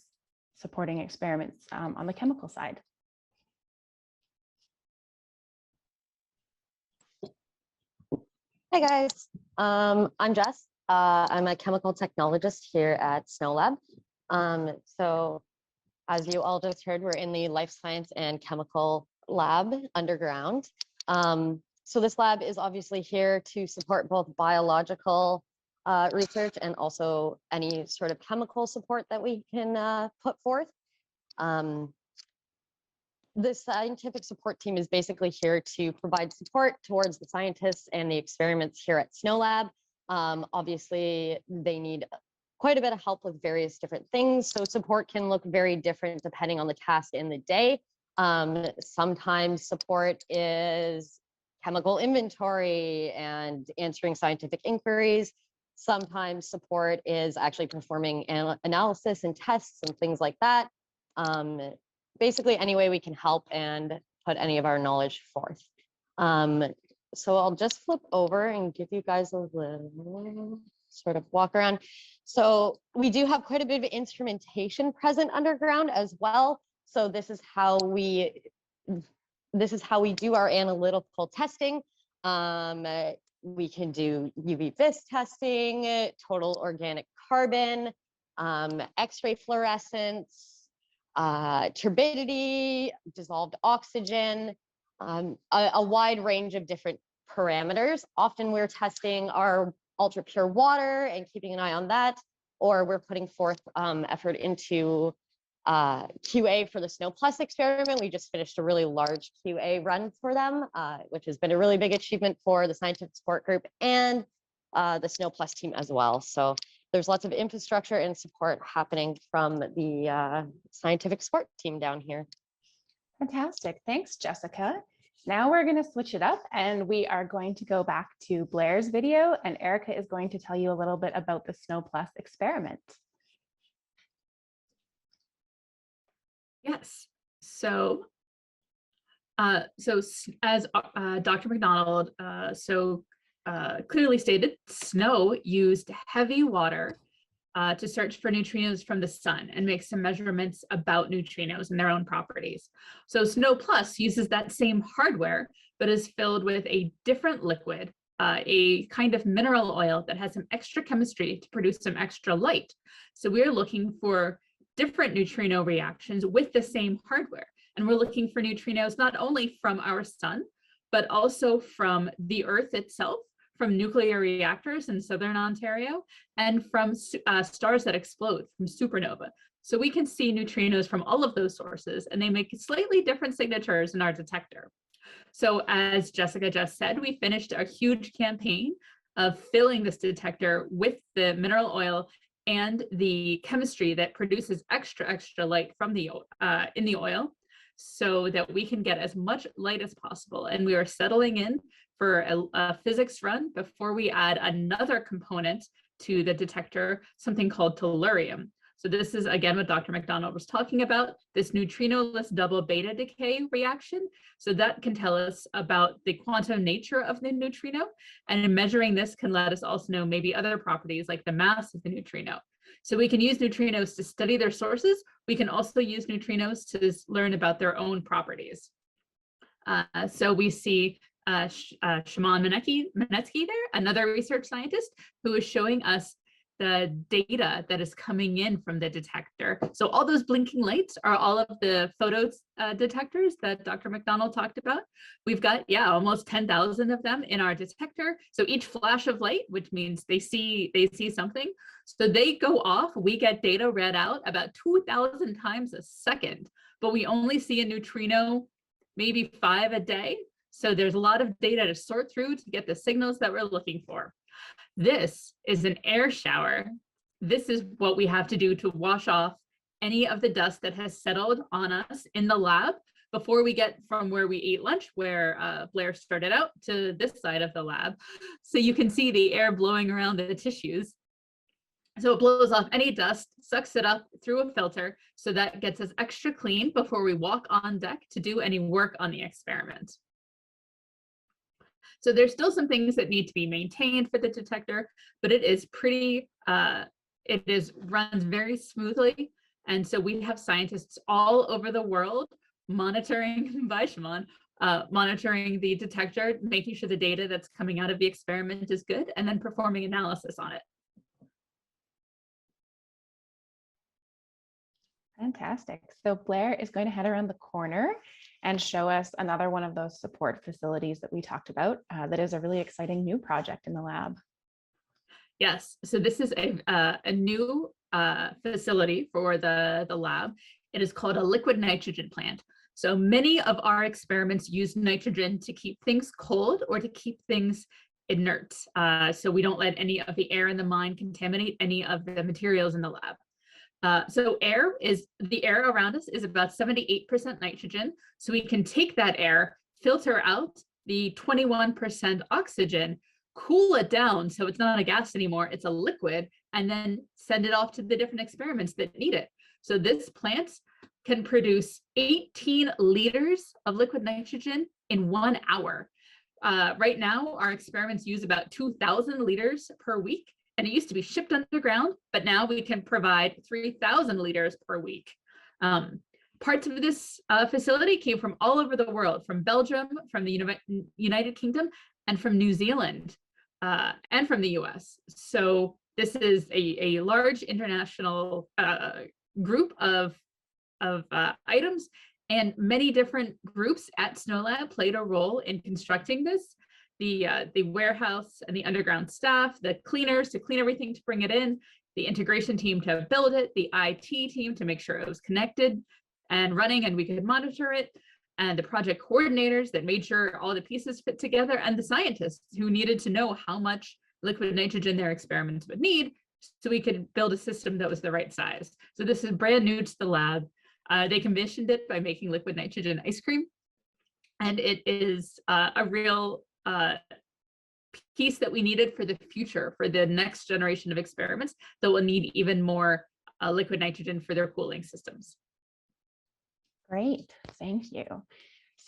supporting experiments on the chemical side. Hi guys, I'm Jess. I'm a chemical technologist here at SNOLAB. So as you all just heard, we're in the life science and chemical lab underground. So this lab is obviously here to support both biological research and also any sort of chemical support that we can put forth. The scientific support team is basically here to provide support towards the scientists and the experiments here at SNOLAB. Obviously, they need quite a bit of help with various different things. So support can look very different depending on the task in the day. Sometimes support is chemical inventory and answering scientific inquiries. Sometimes support is actually performing analysis and tests and things like that. Basically, any way we can help and put any of our knowledge forth. So I'll just flip over and give you guys a little sort of walk around. So we do have quite a bit of instrumentation present underground as well. So this is how we do our analytical testing. We can do UV vis testing, total organic carbon, X-ray fluorescence, turbidity, dissolved oxygen, a wide range of different parameters. Often we're testing our ultra pure water and keeping an eye on that, or we're putting forth effort into QA for the SNOW+ experiment. We just finished a really large QA run for them, which has been a really big achievement for the scientific support group and the SNOW+ team as well. So there's lots of infrastructure and support happening from the scientific support team down here. Fantastic. Thanks, Jessica. Now we're going to switch it up and we are going to go back to Blair's video, and Erica is going to tell you a little bit about the SNOW+ experiment. Yes. So As Dr. Macdonald clearly stated, SNO used heavy water to search for neutrinos from the sun and make some measurements about neutrinos and their own properties. So SNO Plus uses that same hardware, but is filled with a different liquid, a kind of mineral oil that has some extra chemistry to produce some extra light. So we're looking for different neutrino reactions with the same hardware. And we're looking for neutrinos not only from our sun, but also from the Earth itself, from nuclear reactors in Southern Ontario, and from stars that explode from supernova. So we can see neutrinos from all of those sources, and they make slightly different signatures in our detector. So as Jessica just said, we finished a huge campaign of filling this detector with the mineral oil and the chemistry that produces extra light from the in the oil, so that we can get as much light as possible. And we are settling in for a physics run before we add another component to the detector, something called Tellurium. So this is, again, what Dr. Macdonald was talking about, this neutrinoless double beta decay reaction. So that can tell us about the quantum nature of the neutrino. And in measuring this can let us also know maybe other properties like the mass of the neutrino. So we can use neutrinos to study their sources. We can also use neutrinos to learn about their own properties. So we see Shimon Manetsky there, another research scientist who is showing us the data that is coming in from the detector. So all those blinking lights are all of the photo detectors that Dr. Macdonald talked about. We've got, almost 10,000 of them in our detector. So each flash of light, which means they see something. So they go off, we get data read out about 2,000 times a second, but we only see a neutrino maybe 5 a day. So there's a lot of data to sort through to get the signals that we're looking for. This is an air shower. This is what we have to do to wash off any of the dust that has settled on us in the lab before we get from where we eat lunch, where Blair started out, to this side of the lab. So you can see the air blowing around the tissues. So it blows off any dust, sucks it up through a filter, so that gets us extra clean before we walk on deck to do any work on the experiment. So there's still some things that need to be maintained for the detector, but it is pretty, runs very smoothly. And so we have scientists all over the world monitoring, by Shimon, monitoring the detector, making sure the data that's coming out of the experiment is good, and then performing analysis on it. Fantastic. So Blair is going to head around the corner and show us another one of those support facilities that we talked about. That is a really exciting new project in the lab. Yes, so this is a new facility for the lab. It is called a liquid nitrogen plant. So many of our experiments use nitrogen to keep things cold or to keep things inert. So we don't let any of the air in the mine contaminate any of the materials in the lab. So the air around us is about 78% nitrogen. So we can take that air, filter out the 21% oxygen, cool it down so it's not a gas anymore, it's a liquid, and then send it off to the different experiments that need it. So this plant can produce 18 liters of liquid nitrogen in 1 hour. Right now, our experiments use about 2,000 liters per week. And it used to be shipped underground, but now we can provide 3,000 liters per week. Parts of this facility came from all over the world, from Belgium, from the United Kingdom, and from New Zealand, and from the US. So this is a large international group of items, and many different groups at SNOLAB played a role in constructing this. The warehouse and the underground staff, the cleaners to clean everything to bring it in, the integration team to build it, the IT team to make sure it was connected and running and we could monitor it, and the project coordinators that made sure all the pieces fit together, and the scientists who needed to know how much liquid nitrogen their experiments would need so we could build a system that was the right size. So this is brand new to the lab. They commissioned it by making liquid nitrogen ice cream, and it is a real piece that we needed for the future, for the next generation of experiments that will need even more liquid nitrogen for their cooling systems. Great, thank you.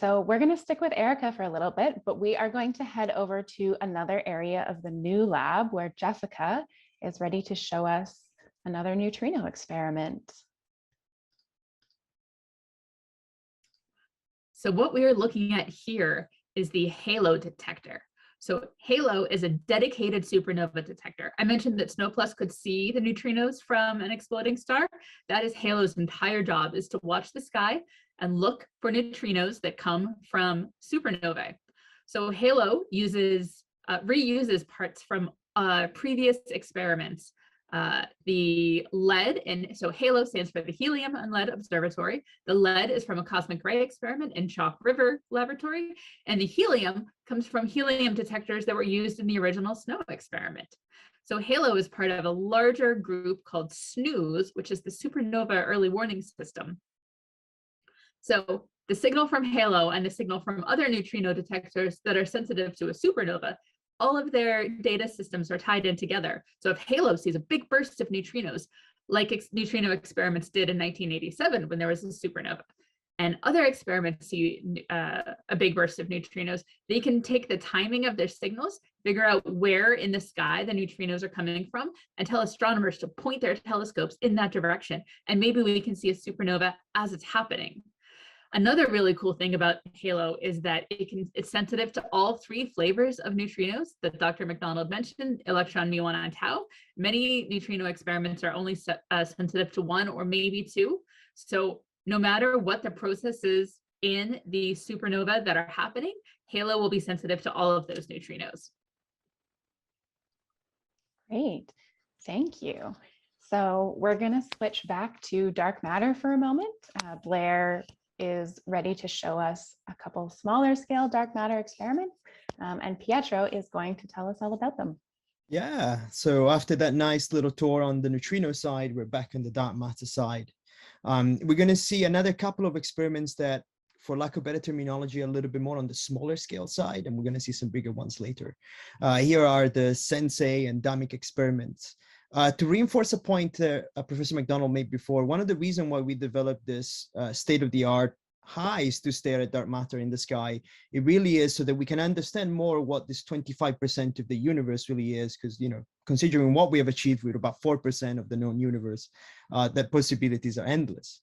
So we're going to stick with Erica for a little bit, but we are going to head over to another area of the new lab where Jessica is ready to show us another neutrino experiment. So what we are looking at here is the HALO detector. So HALO is a dedicated supernova detector. I mentioned that SNOPLUS could see the neutrinos from an exploding star. That is HALO's entire job, is to watch the sky and look for neutrinos that come from supernovae. So HALO reuses parts from previous experiments. The lead, and so HALO stands for the Helium and Lead Observatory. The lead is from a cosmic ray experiment in Chalk River Laboratory, and the helium comes from helium detectors that were used in the original SNO experiment. So HALO is part of a larger group called SNOOS, which is the Supernova Early Warning System. So the signal from HALO and the signal from other neutrino detectors that are sensitive to a supernova, all of their data systems are tied in together. So if HALO sees a big burst of neutrinos, like neutrino experiments did in 1987 when there was a supernova, and other experiments see a big burst of neutrinos, they can take the timing of their signals, figure out where in the sky the neutrinos are coming from, and tell astronomers to point their telescopes in that direction. And maybe we can see a supernova as it's happening. Another really cool thing about HALO is that it's sensitive to all three flavors of neutrinos that Dr. Macdonald mentioned: electron, muon, and tau. Many neutrino experiments are only sensitive to one or maybe two. So no matter what the process is in the supernova that are happening, HALO will be sensitive to all of those neutrinos. Great, thank you. So we're going to switch back to dark matter for a moment. Blair is ready to show us a couple smaller scale dark matter experiments, and Pietro is going to tell us all about them. Yeah, so after that nice little tour on the neutrino side, we're back on the dark matter side. We're going to see another couple of experiments that, for lack of better terminology, a little bit more on the smaller scale side, and we're going to see some bigger ones later. Here are the Sensei and Damic experiments. To reinforce a point Professor Macdonald made before, one of the reasons why we developed this state-of-the-art highs to stare at dark matter in the sky, it really is so that we can understand more what this 25% of the universe really is, because, you know, considering what we have achieved with about 4% of the known universe, that possibilities are endless.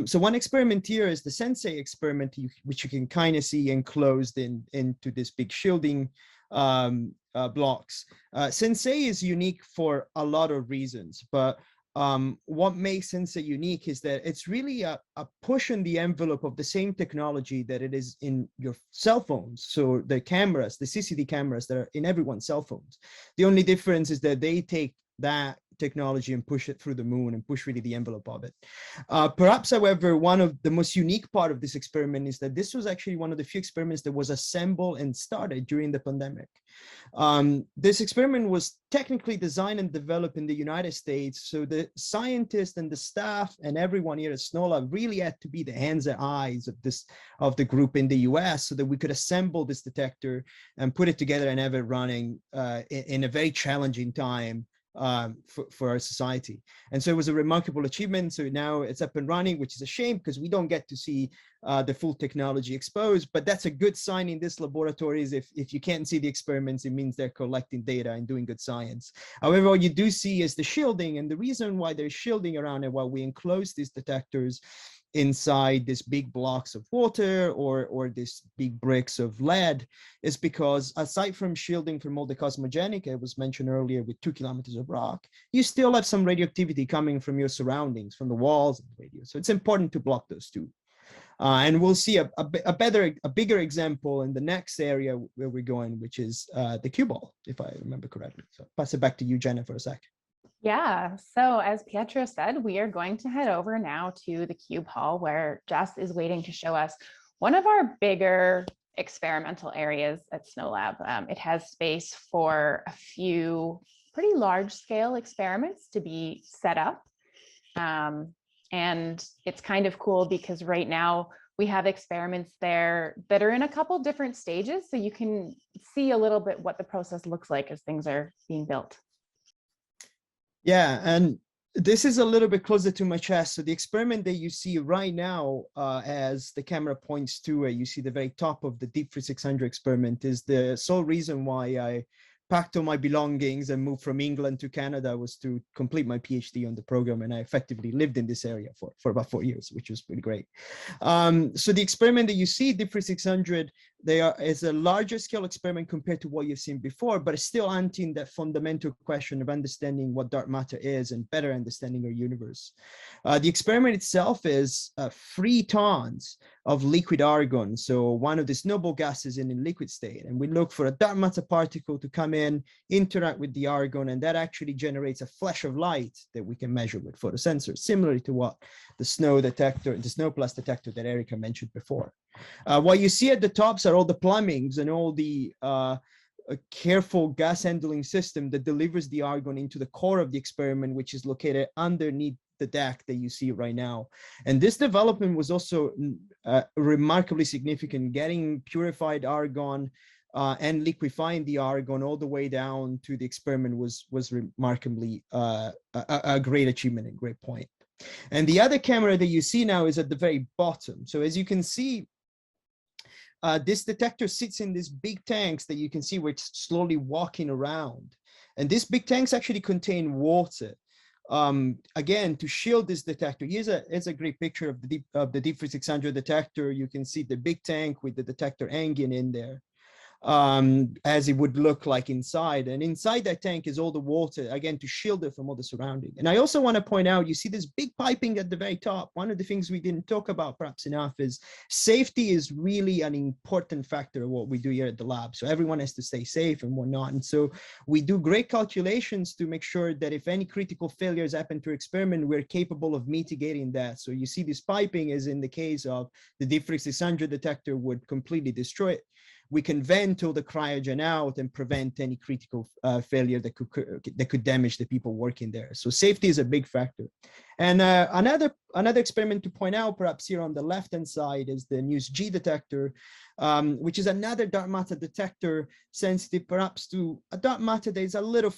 So one experiment here is the Sensei experiment, which you can kind of see enclosed into this big shielding blocks. Sensei is unique for a lot of reasons, but what makes Sensei unique is that it's really a push in the envelope of the same technology that it is in your cell phones. So the cameras, the CCD cameras that are in everyone's cell phones. The only difference is that they take that technology and push it through the moon and push really the envelope of it. Perhaps, however, one of the most unique part of this experiment is that this was actually one of the few experiments that was assembled and started during the pandemic. This experiment was technically designed and developed in the United States, so the scientists and the staff and everyone here at SNOLAB really had to be the hands and eyes of the group in the US so that we could assemble this detector and put it together and have it running in a very challenging time for our society. And so it was a remarkable achievement. So now it's up and running, which is a shame because we don't get to see the full technology exposed, but that's a good sign in this laboratories. If you can't see the experiments, it means they're collecting data and doing good science. However, what you do see is the shielding, and the reason why there's shielding around it while we enclose these detectors inside these big blocks of water or these big bricks of lead is because, aside from shielding from all the cosmogenic, it was mentioned earlier, with 2 kilometers of rock, you still have some radioactivity coming from your surroundings, from the walls of the radio. So it's important to block those too. And we'll see a bigger example in the next area where we're going, which is the cue ball, if I remember correctly. So pass it back to you, Jenna, for a sec. Yeah, so as Pietro said, we are going to head over now to the cube hall where Jess is waiting to show us one of our bigger experimental areas at SNOLAB. It has space for a few pretty large scale experiments to be set up. And it's kind of cool because right now we have experiments there that are in a couple different stages, so you can see a little bit what the process looks like as things are being built. Yeah, and This is a little bit closer to my chest. So the experiment that you see right now, as the camera points to it, you see the very top of the Deep Freeze 600 experiment, is the sole reason why I packed all my belongings and moved from England to Canada, was to complete my PhD on the program. And I effectively lived in this area for about 4 years, which was pretty great. So the experiment that you see, Deep Freeze 600, is a larger scale experiment compared to what you've seen before, but it's still answering that fundamental question of understanding what dark matter is and better understanding our universe. The experiment itself is 3 tons of liquid argon, so one of these noble gases in a liquid state, and we look for a dark matter particle to come in, interact with the argon, and that actually generates a flash of light that we can measure with photosensors, similar to what the snow detector, the snow plus detector that Erica mentioned before. What you see at the tops are all the plumbings and all the a careful gas handling system that delivers the argon into the core of the experiment, which is located underneath the deck that you see right now. And this development was also remarkably significant, getting purified argon and liquefying the argon all the way down to the experiment was remarkably a great achievement and great point. And the other camera that you see now is at the very bottom. So as you can see, this detector sits in these big tanks that you can see where it's slowly walking around. And these big tanks actually contain water. Again, to shield this detector, here's a great picture of the Deep Freeze 600 detector. You can see the big tank with the detector hanging in there, as it would look like inside. And inside that tank is all the water, again, to shield it from all the surrounding. And I also want to point out, you see this big piping at the very top. One of the things we didn't talk about perhaps enough is safety is really an important factor of what we do here at the lab. So everyone has to stay safe and whatnot. And so we do great calculations to make sure that if any critical failures happen to experiment, we're capable of mitigating that. So you see this piping is in the case of the Deep Freeze 600 detector would completely destroy it. We can vent all the cryogen out and prevent any critical failure that could damage the people working there. So safety is a big factor. And another experiment to point out, perhaps here on the left-hand side, is the NEWS-G detector, which is another dark matter detector, sensitive perhaps to a dark matter that is a little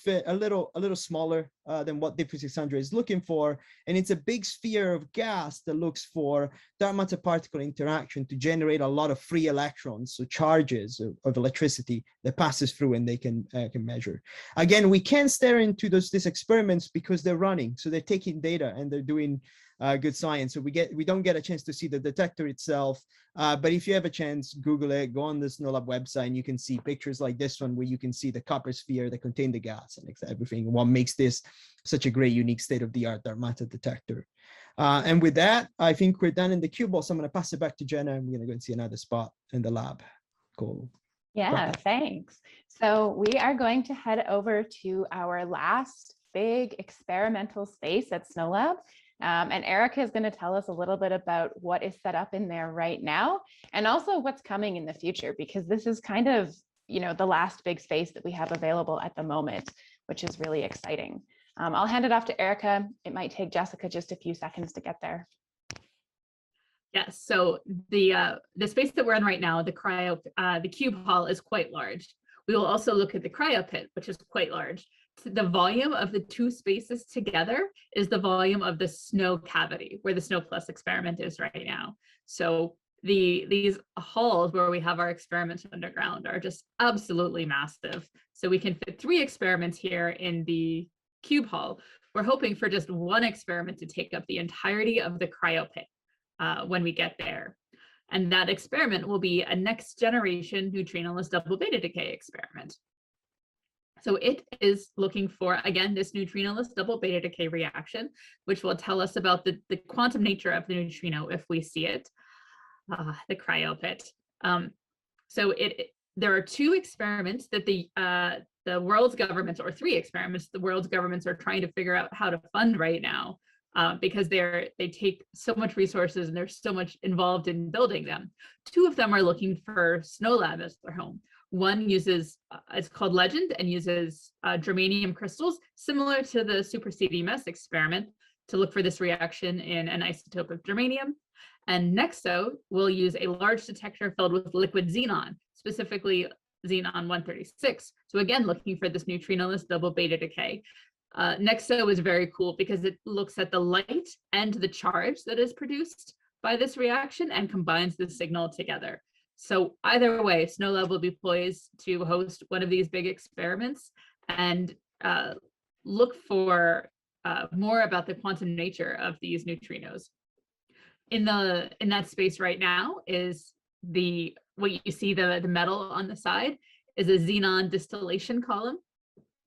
smaller than what Deep Freeze 600 is looking for. And it's a big sphere of gas that looks for dark matter particle interaction to generate a lot of free electrons, so charges of electricity that passes through and they can measure. Again, we can't stare into these experiments because they're running, so they're taking data and they're doing good science. So we don't get a chance to see the detector itself, but if you have a chance, Google it, go on the SNOLAB website, and you can see pictures like this one where you can see the copper sphere that contain the gas and everything. What makes this such a great, unique, state-of-the-art dark matter detector. And with that, I think we're done in the cube ball. So I'm going to pass it back to Jenna, and we're going to go and see another spot in the lab. Cool. Yeah, thanks. So we are going to head over to our last big experimental space at SNOLAB. And Erica is going to tell us a little bit about what is set up in there right now, and also what's coming in the future, because this is kind of, the last big space that we have available at the moment, which is really exciting. I'll hand it off to Erica. It might take Jessica just a few seconds to get there. Yes, so the space that we're in right now, the cube hall, is quite large. We will also look at the cryo pit, which is quite large. The volume of the two spaces together is the volume of the snow cavity, where the Snow Plus experiment is right now. So these halls where we have our experiments underground are just absolutely massive. So we can fit 3 experiments here in the cube hall. We're hoping for just one experiment to take up the entirety of the cryo pit when we get there. And that experiment will be a next generation neutrinoless double beta decay experiment. So it is looking for, again, this neutrinoless double beta decay reaction, which will tell us about the quantum nature of the neutrino if we see it, the cryo pit. So there are 2 experiments that the world's governments, or 3 experiments the world's governments are trying to figure out how to fund right now, because they take so much resources and there's so much involved in building them. 2 of them are looking for SNOLAB as their home. One uses, it's called Legend, and uses germanium crystals, similar to the Supercdms experiment, to look for this reaction in an isotope of germanium. And Nexo will use a large detector filled with liquid xenon, specifically xenon 136. So again, looking for this neutrinoless double beta decay. Nexo is very cool because it looks at the light and the charge that is produced by this reaction and combines the signal together. So either way, SNOLAB will be poised to host one of these big experiments and look for more about the quantum nature of these neutrinos. In that space right now is what you see, the metal on the side is a xenon distillation column.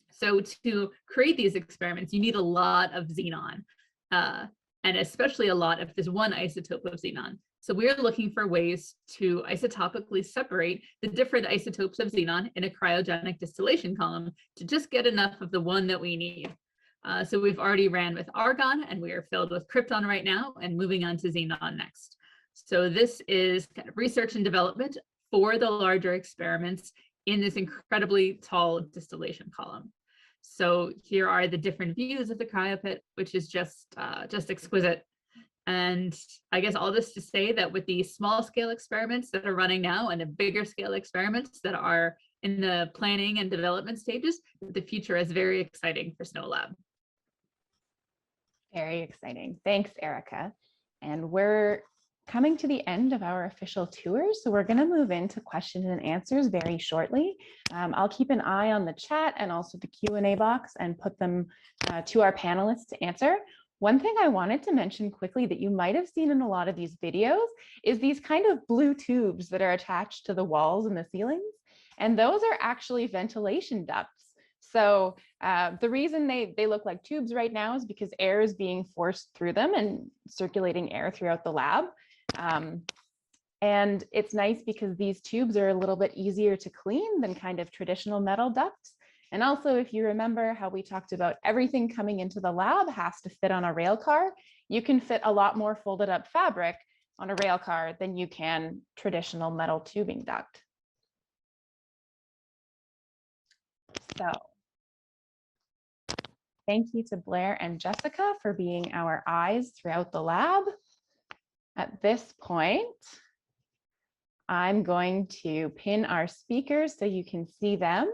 So to create these experiments, you need a lot of xenon, and especially a lot of this one isotope of xenon. So we're looking for ways to isotopically separate the different isotopes of xenon in a cryogenic distillation column to just get enough of the one that we need. So we've already ran with argon, and we are filled with krypton right now and moving on to xenon next. So this is kind of research and development for the larger experiments in this incredibly tall distillation column. So here are the different views of the cryopit, which is just exquisite. And I guess all this to say that with the small scale experiments that are running now and the bigger scale experiments that are in the planning and development stages, the future is very exciting for SNOLAB. Very exciting. Thanks, Erica. And we're coming to the end of our official tour, so we're going to move into questions and answers very shortly. I'll keep an eye on the chat and also the Q&A box and put them to our panelists to answer. One thing I wanted to mention quickly that you might have seen in a lot of these videos is these kind of blue tubes that are attached to the walls and the ceilings, and those are actually ventilation ducts. So the reason they look like tubes right now is because air is being forced through them and circulating air throughout the lab. And it's nice because these tubes are a little bit easier to clean than kind of traditional metal ducts. And also, if you remember how we talked about everything coming into the lab has to fit on a rail car, you can fit a lot more folded up fabric on a rail car than you can traditional metal tubing duct. So thank you to Blair and Jessica for being our eyes throughout the lab. At this point, I'm going to pin our speakers so you can see them,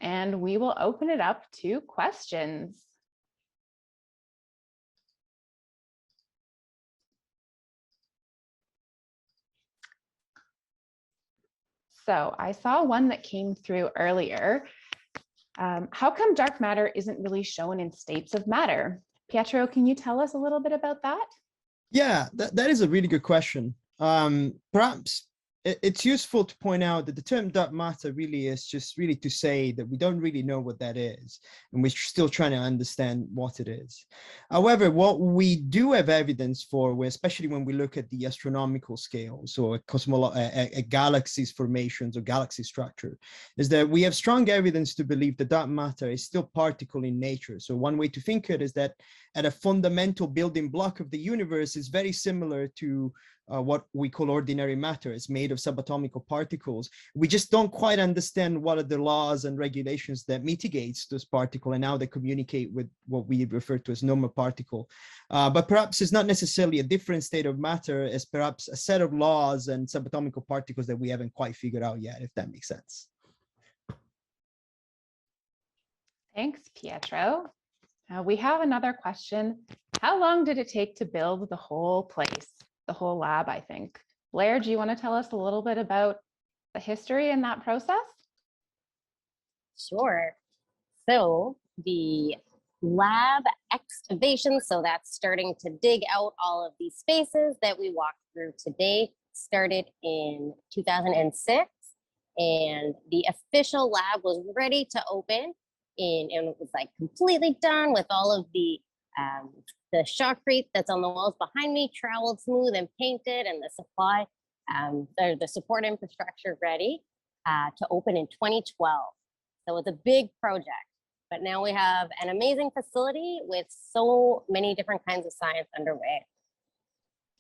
and we will open it up to questions. So I saw one that came through earlier. How come dark matter isn't really shown in states of matter? Pietro, can you tell us a little bit about that? Yeah, that is a really good question. Perhaps it's useful to point out that the term dark matter really is just really to say that we don't really know what that is, and we're still trying to understand what it is. However, what we do have evidence for, especially when we look at the astronomical scales or a galaxy's formations or galaxy structure, is that we have strong evidence to believe that dark matter is still particle in nature. So one way to think it is that at a fundamental building block of the universe is very similar to what we call ordinary matter. It's made of subatomic particles. We just don't quite understand what are the laws and regulations that mitigates those particles and how they communicate with what we refer to as normal particle. But perhaps it's not necessarily a different state of matter, as perhaps a set of laws and subatomic particles that we haven't quite figured out yet, if that makes sense. Thanks, Pietro. We have another question. How long did it take to build the whole place? The whole lab, I think. Blair, do you want to tell us a little bit about the history in that process? Sure. So the lab excavation, so that's starting to dig out all of these spaces that we walked through today, started in 2006, and the official lab was ready to open and it was like completely done with all of the shotcrete that's on the walls behind me, troweled smooth and painted, and the supply, the support infrastructure ready to open in 2012. So it's a big project, but now we have an amazing facility with so many different kinds of science underway.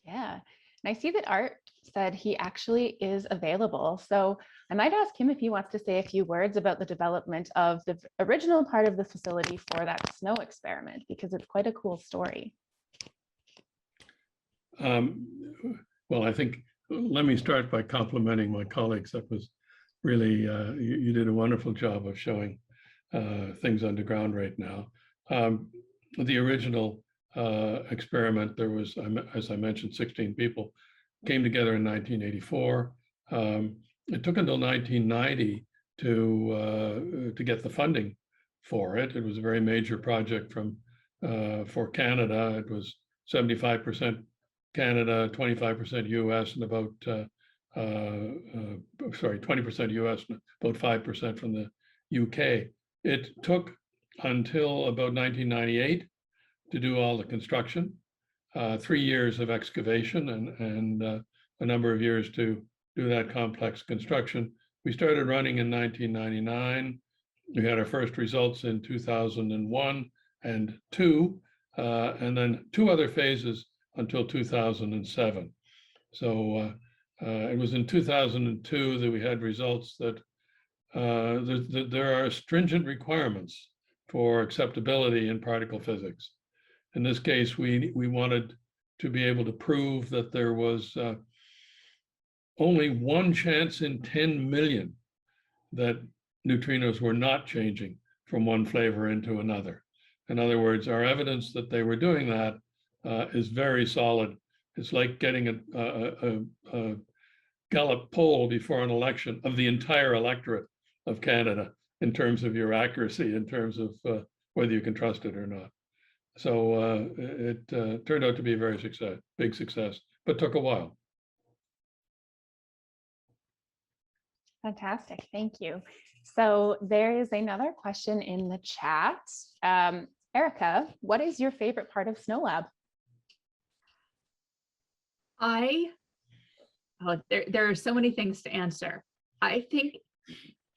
Yeah, and I see that Art said he actually is available. So I might ask him if he wants to say a few words about the development of the original part of the facility for that snow experiment, because it's quite a cool story. Well, I think, let me start by complimenting my colleagues. That was really, you did a wonderful job of showing things underground right now. The original experiment, there was, as I mentioned, 16 people came together in 1984. It took until 1990 to get the funding for it. It was a very major project for Canada. It was 75% Canada, 25% US, and about 20% US, and about 5% from the UK. It took until about 1998 to do all the construction, 3 years of excavation, and a number of years to do that complex construction. We started running in 1999. We had our first results in 2001 and 2, and then 2 other phases until 2007. So it was in 2002 that we had results that there are stringent requirements for acceptability in particle physics. In this case, we wanted to be able to prove that there was only one chance in 10 million that neutrinos were not changing from one flavor into another. In other words, our evidence that they were doing that is very solid. It's like getting a Gallup poll before an election of the entire electorate of Canada in terms of your accuracy, in terms of whether you can trust it or not. So it turned out to be a very big success, but took a while. Fantastic, thank you. So there is another question in the chat. Erica, what is your favorite part of SNOLAB? There are so many things to answer. I think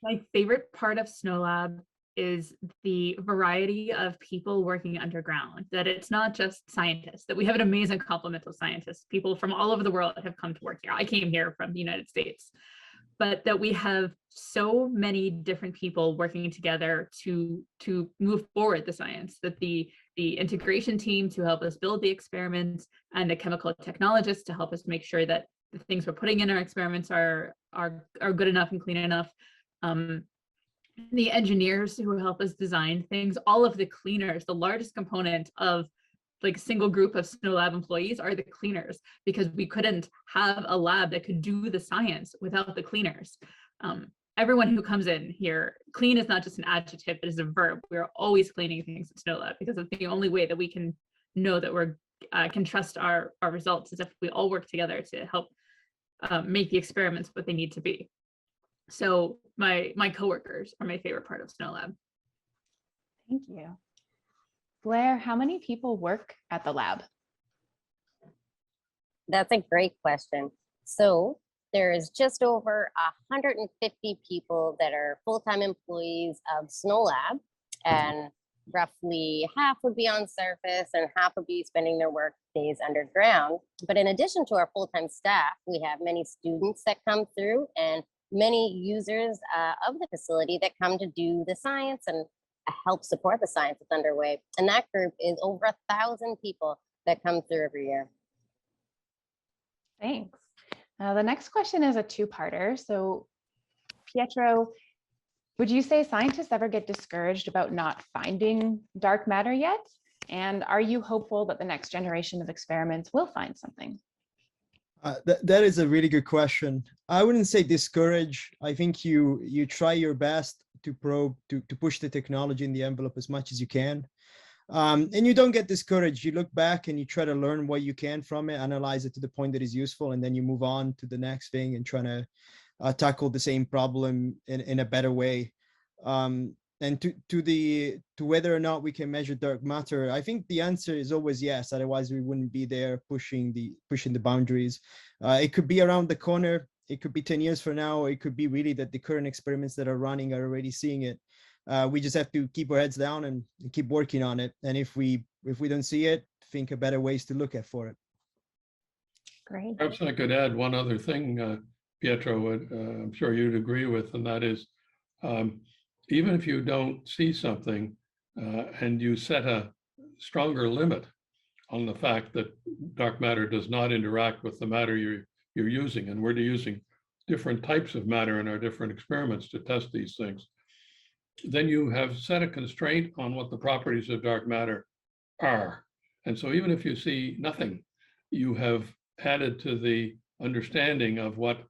my favorite part of SNOLAB is the variety of people working underground, that it's not just scientists, that we have an amazing complement of scientists. People from all over the world have come to work here. I came here from the United States, but that we have so many different people working together to move forward the science, that the integration team to help us build the experiments, and the chemical technologists to help us make sure that the things we're putting in our experiments are good enough and clean enough. The engineers who help us design things, all of the cleaners. The largest component of like a single group of SNOLAB employees are the cleaners, because we couldn't have a lab that could do the science without the cleaners. Everyone who comes in here, clean is not just an adjective, it is a verb. We're always cleaning things at SNOLAB, because it's the only way that we can know that we're can trust our results, is if we all work together to help make the experiments what they need to be. So my coworkers are my favorite part of SNOLAB. Thank you. Blair, how many people work at the lab? That's a great question. So there is just over 150 people that are full-time employees of SNOLAB, and roughly half would be on surface and half would be spending their work days underground. But in addition to our full-time staff, we have many students that come through and many users of the facility that come to do the science and help support the science that's underway. And that group is over 1,000 people that come through every year. Thanks. The next question is a two-parter. So Pietro, would you say scientists ever get discouraged about not finding dark matter yet? And are you hopeful that the next generation of experiments will find something? That is a really good question. I wouldn't say discourage. I think you try your best to probe, to push the technology in the envelope as much as you can. And you don't get discouraged. You look back and you try to learn what you can from it, analyze it to the point that is useful, and then you move on to the next thing and try to tackle the same problem in a better way. And to whether or not we can measure dark matter, I think the answer is always yes. Otherwise, we wouldn't be there pushing the boundaries. It could be around the corner. It could be 10 years from now. Or it could be really that the current experiments that are running are already seeing it. We just have to keep our heads down and keep working on it. And if we don't see it, think of better ways to look at for it. Great. Perhaps I could add one other thing, Pietro, I'm sure you'd agree with, and that is, even if you don't see something and you set a stronger limit on the fact that dark matter does not interact with the matter you're using, and we're using different types of matter in our different experiments to test these things. then you have set a constraint on what the properties of dark matter are. And so even if you see nothing, you have added to the understanding of what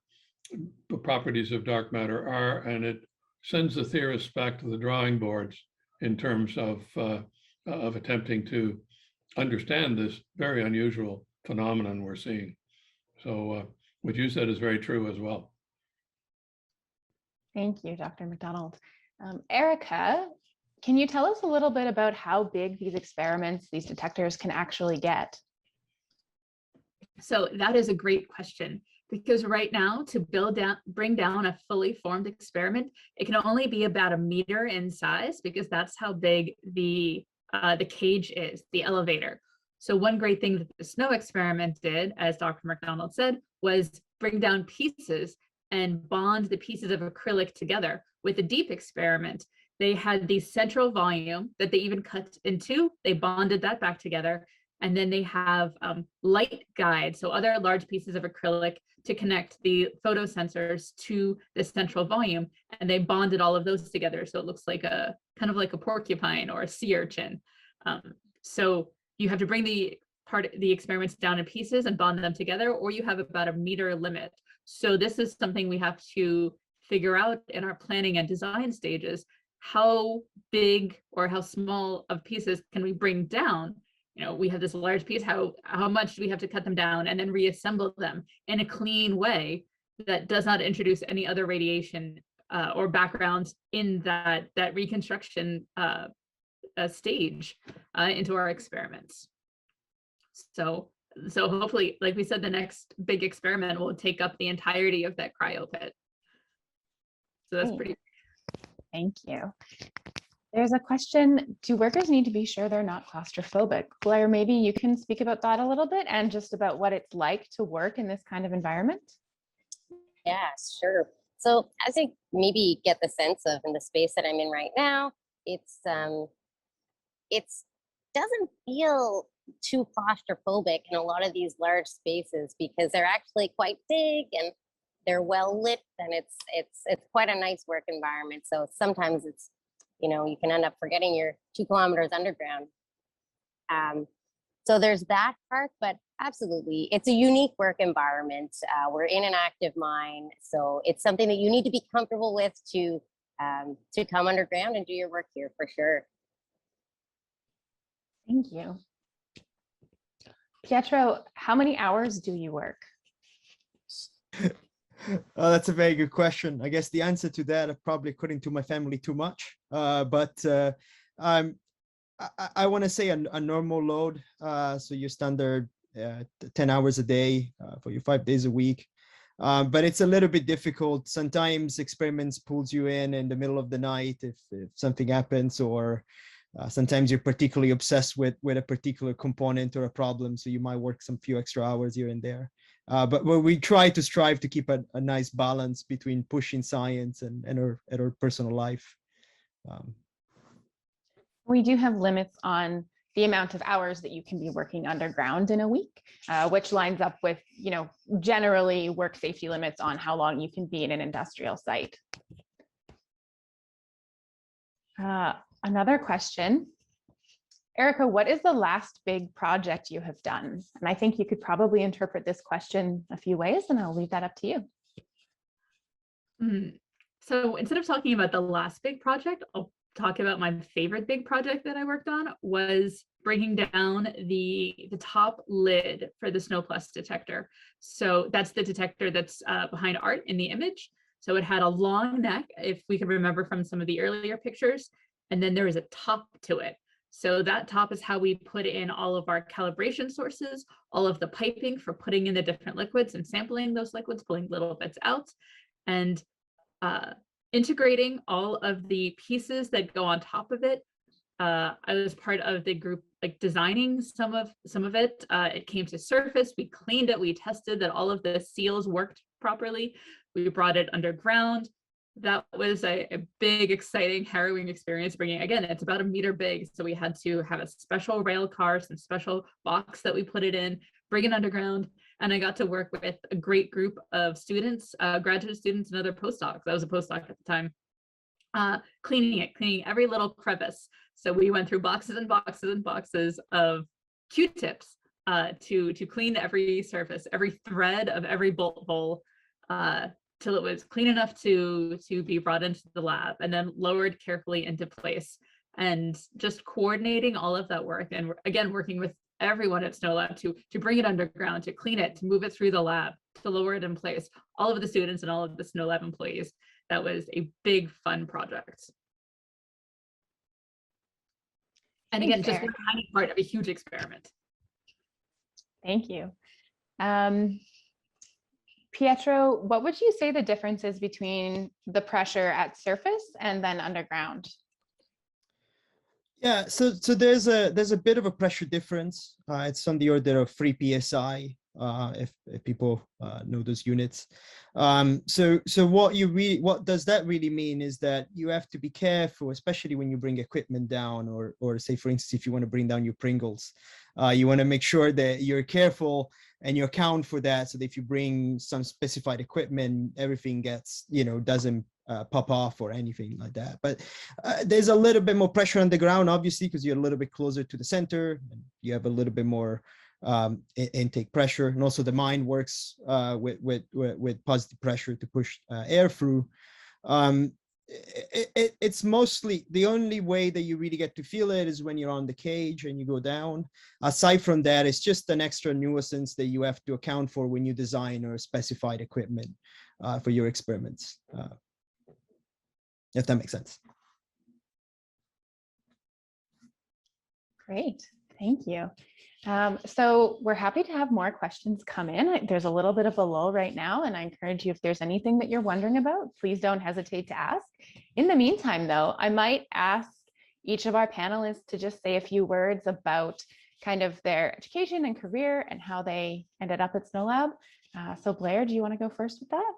the properties of dark matter are, and it sends the theorists back to the drawing boards in terms of attempting to understand this very unusual phenomenon we're seeing. So what you said is very true as well. Thank you, Dr. Macdonald. Erica, can you tell us a little bit about how big these experiments, these detectors can actually get? So that is a great question, because right now to bring down a fully formed experiment, it can only be about 1 meter in size, because that's how big the cage is, the elevator. So one great thing that the SNO experiment did, as Dr. Macdonald said, was bring down pieces and bond the pieces of acrylic together. With the DEEP experiment, they had the central volume that they even cut in two, they bonded that back together, and then they have light guides, so other large pieces of acrylic to connect the photosensors to the central volume, and they bonded all of those together, so it looks like a kind of like a porcupine or a sea urchin. So you have to bring the experiments down in pieces and bond them together, or you have about 1 meter limit. So this is something we have to figure out in our planning and design stages. How big or how small of pieces can we bring down? You know, we have this large piece, how much do we have to cut them down and then reassemble them in a clean way that does not introduce any other radiation or backgrounds in that reconstruction stage into our experiments. So hopefully, like we said, the next big experiment will take up the entirety of that cryo pit. So that's pretty. Thank you. There's a question, do workers need to be sure they're not claustrophobic? Blair, maybe you can speak about that a little bit and just about what it's like to work in this kind of environment? Yeah, sure. So as I maybe get the sense of in the space that I'm in right now, it's doesn't feel too claustrophobic in a lot of these large spaces, because they're actually quite big and they're well lit, and it's quite a nice work environment. So sometimes it's, you know, you can end up forgetting you're 2 kilometers underground. So there's that part, but absolutely, it's a unique work environment. We're in an active mine, so it's something that you need to be comfortable with to come underground and do your work here for sure. Thank you. Pietro, how many hours do you work? Oh, that's a very good question. I guess the answer to that, probably according to my family, too much. But I want to say a normal load. So your standard 10 hours a day for your 5 days a week. But it's a little bit difficult. Sometimes experiments pulls you in the middle of the night if something happens, or sometimes you're particularly obsessed with a particular component or a problem. So you might work some few extra hours here and there. But we try to strive to keep a nice balance between pushing science and our personal life. We do have limits on the amount of hours that you can be working underground in a week, which lines up with, you know, generally work safety limits on how long you can be in an industrial site. Another question. Erica, what is the last big project you have done? And I think you could probably interpret this question a few ways, and I'll leave that up to you. So instead of talking about the last big project, I'll talk about my favorite big project that I worked on was bringing down the top lid for the SNO+ detector. So that's the detector that's behind Art in the image. So it had a long neck, if we can remember from some of the earlier pictures, and then there is a top to it. So that top is how we put in all of our calibration sources, all of the piping for putting in the different liquids and sampling those liquids, pulling little bits out, and integrating all of the pieces that go on top of it. I was part of the group like designing some of it. It came to surface, we cleaned it, we tested that all of the seals worked properly. We brought it underground. That was a big, exciting, harrowing experience. Bringing, again, it's about 1 meter big, so we had to have a special rail car, some special box that we put it in, bring it underground, and I got to work with a great group of students, graduate students and other postdocs. I was a postdoc at the time. cleaning every little crevice. So we went through boxes and boxes and boxes of Q-tips to clean every surface, every thread of every bolt hole, till it was clean enough to be brought into the lab and then lowered carefully into place. And just coordinating all of that work, and again working with everyone at SNOLAB to bring it underground, to clean it, to move it through the lab, to lower it in place. All of the students and all of the SNOLAB employees. That was a big, fun project. And again, just one tiny part of a huge experiment. Thank you. Pietro, what would you say the difference is between the pressure at surface and then underground? Yeah, so there's a bit of a pressure difference. It's on the order of 3 psi. If people know those units. So what does that really mean is that you have to be careful, especially when you bring equipment down, or say, for instance, if you want to bring down your Pringles, you want to make sure that you're careful and you account for that, so that if you bring some specified equipment, everything gets, doesn't pop off or anything like that. But there's a little bit more pressure on the ground, obviously, because you're a little bit closer to the center and you have a little bit more intake pressure, and also the mine works with positive pressure to push air through. It's mostly, the only way that you really get to feel it is when you're on the cage and you go down. Aside from that, it's just an extra nuisance that you have to account for when you design or specified equipment for your experiments, if that makes sense. Great, thank you. So we're happy to have more questions come in. There's a little bit of a lull right now, and I encourage you, if there's anything that you're wondering about, please don't hesitate to ask. In the meantime, though, I might ask each of our panelists to just say a few words about kind of their education and career and how they ended up at SNOLAB. So Blair, do you want to go first with that?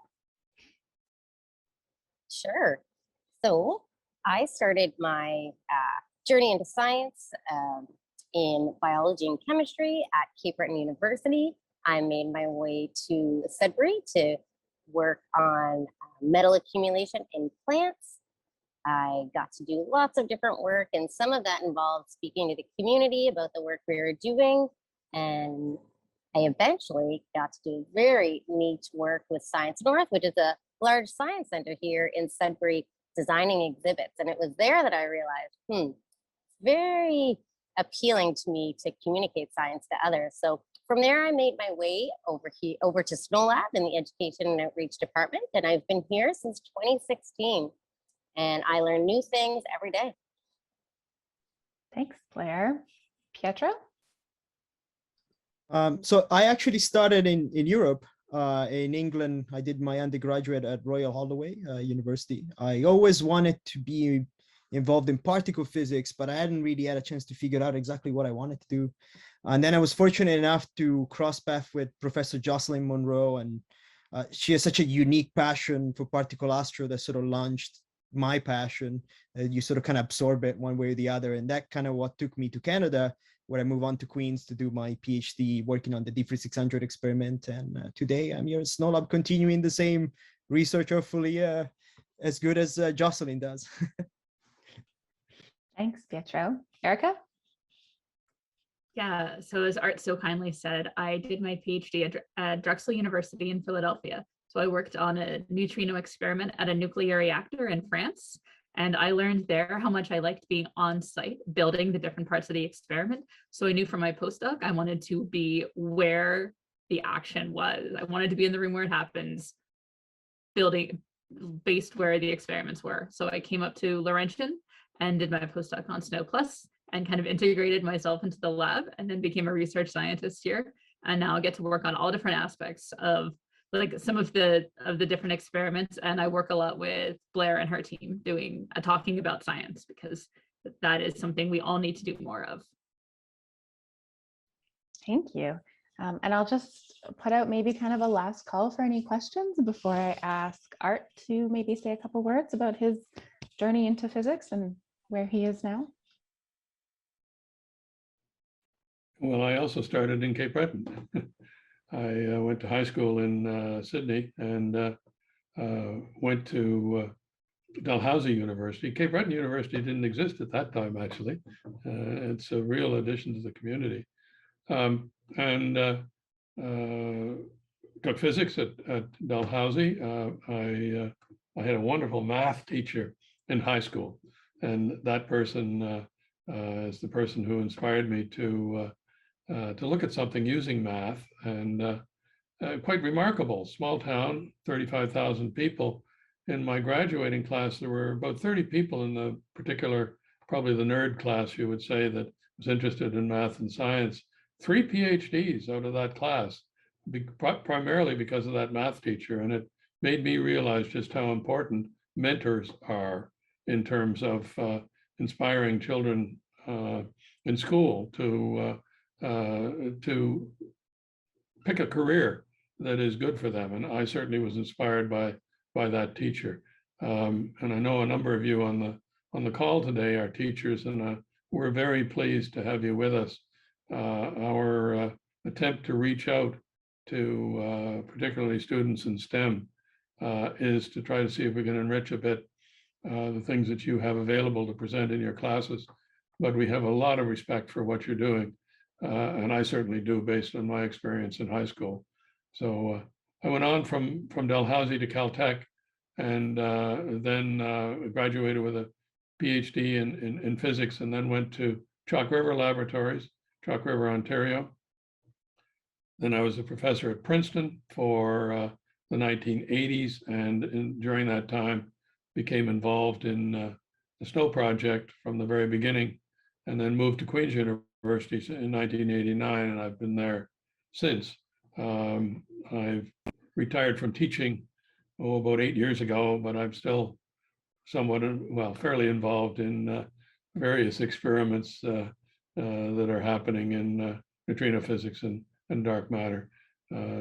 Sure. So I started my journey into science in biology and chemistry at Cape Breton University. I made my way to Sudbury to work on metal accumulation in plants. I got to do lots of different work, and some of that involved speaking to the community about the work we were doing. And I eventually got to do very neat work with Science North, which is a large science center here in Sudbury, designing exhibits. And it was there that I realized, very appealing to me to communicate science to others. So from there, I made my way over to SNOLAB in the Education and Outreach Department, and I've been here since 2016. And I learn new things every day. Thanks, Blair. Pietro? So I actually started in Europe, in England. I did my undergraduate at Royal Holloway University. I always wanted to be involved in particle physics, but I hadn't really had a chance to figure out exactly what I wanted to do. And then I was fortunate enough to cross paths with Professor Jocelyn Monroe, and she has such a unique passion for particle astro that sort of launched my passion. You sort of kind of absorb it one way or the other, and that kind of what took me to Canada, where I moved on to Queens to do my PhD working on the D3600 experiment. And today I'm here at SNOLAB continuing the same research, hopefully as good as Jocelyn does. Thanks, Pietro. Erica? Yeah, so as Art so kindly said, I did my PhD at Drexel University in Philadelphia. So I worked on a neutrino experiment at a nuclear reactor in France. And I learned there how much I liked being on site, building the different parts of the experiment. So I knew for my postdoc, I wanted to be where the action was. I wanted to be in the room where it happens, building based where the experiments were. So I came up to Laurentian and did my postdoc on SNO Plus and kind of integrated myself into the lab, and then became a research scientist here. And now I get to work on all different aspects of like some of the different experiments. And I work a lot with Blair and her team doing talking about science, because that is something we all need to do more of. Thank you. And I'll just put out maybe kind of a last call for any questions before I ask Art to maybe say a couple words about his journey into physics and where he is now. Well, I also started in Cape Breton. I went to high school in Sydney, and went to Dalhousie University. Cape Breton University didn't exist at that time, actually. It's a real addition to the community. And took physics at Dalhousie. I had a wonderful math teacher in high school, and that person is the person who inspired me to look at something using math. And quite remarkable, small town, 35,000 people. In my graduating class, there were about 30 people in the particular, probably the nerd class, you would say, that was interested in math and science. 3 PhDs out of that class, primarily because of that math teacher. And it made me realize just how important mentors are in terms of inspiring children in school to pick a career that is good for them. And I certainly was inspired by that teacher. And I know a number of you on the call today are teachers, and we're very pleased to have you with us. Our attempt to reach out to particularly students in STEM is to try to see if we can enrich a bit the things that you have available to present in your classes. But we have a lot of respect for what you're doing. And I certainly do, based on my experience in high school. So I went on from Dalhousie to Caltech, and then graduated with a PhD in physics, and then went to Chalk River Laboratories, Chalk River, Ontario. Then I was a professor at Princeton for the 1980s, and during that time became involved in the SNO project from the very beginning, and then moved to Queen's University in 1989, and I've been there since. I've retired from teaching about 8 years ago, but I'm still somewhat, well, fairly involved in various experiments that are happening in neutrino physics and dark matter.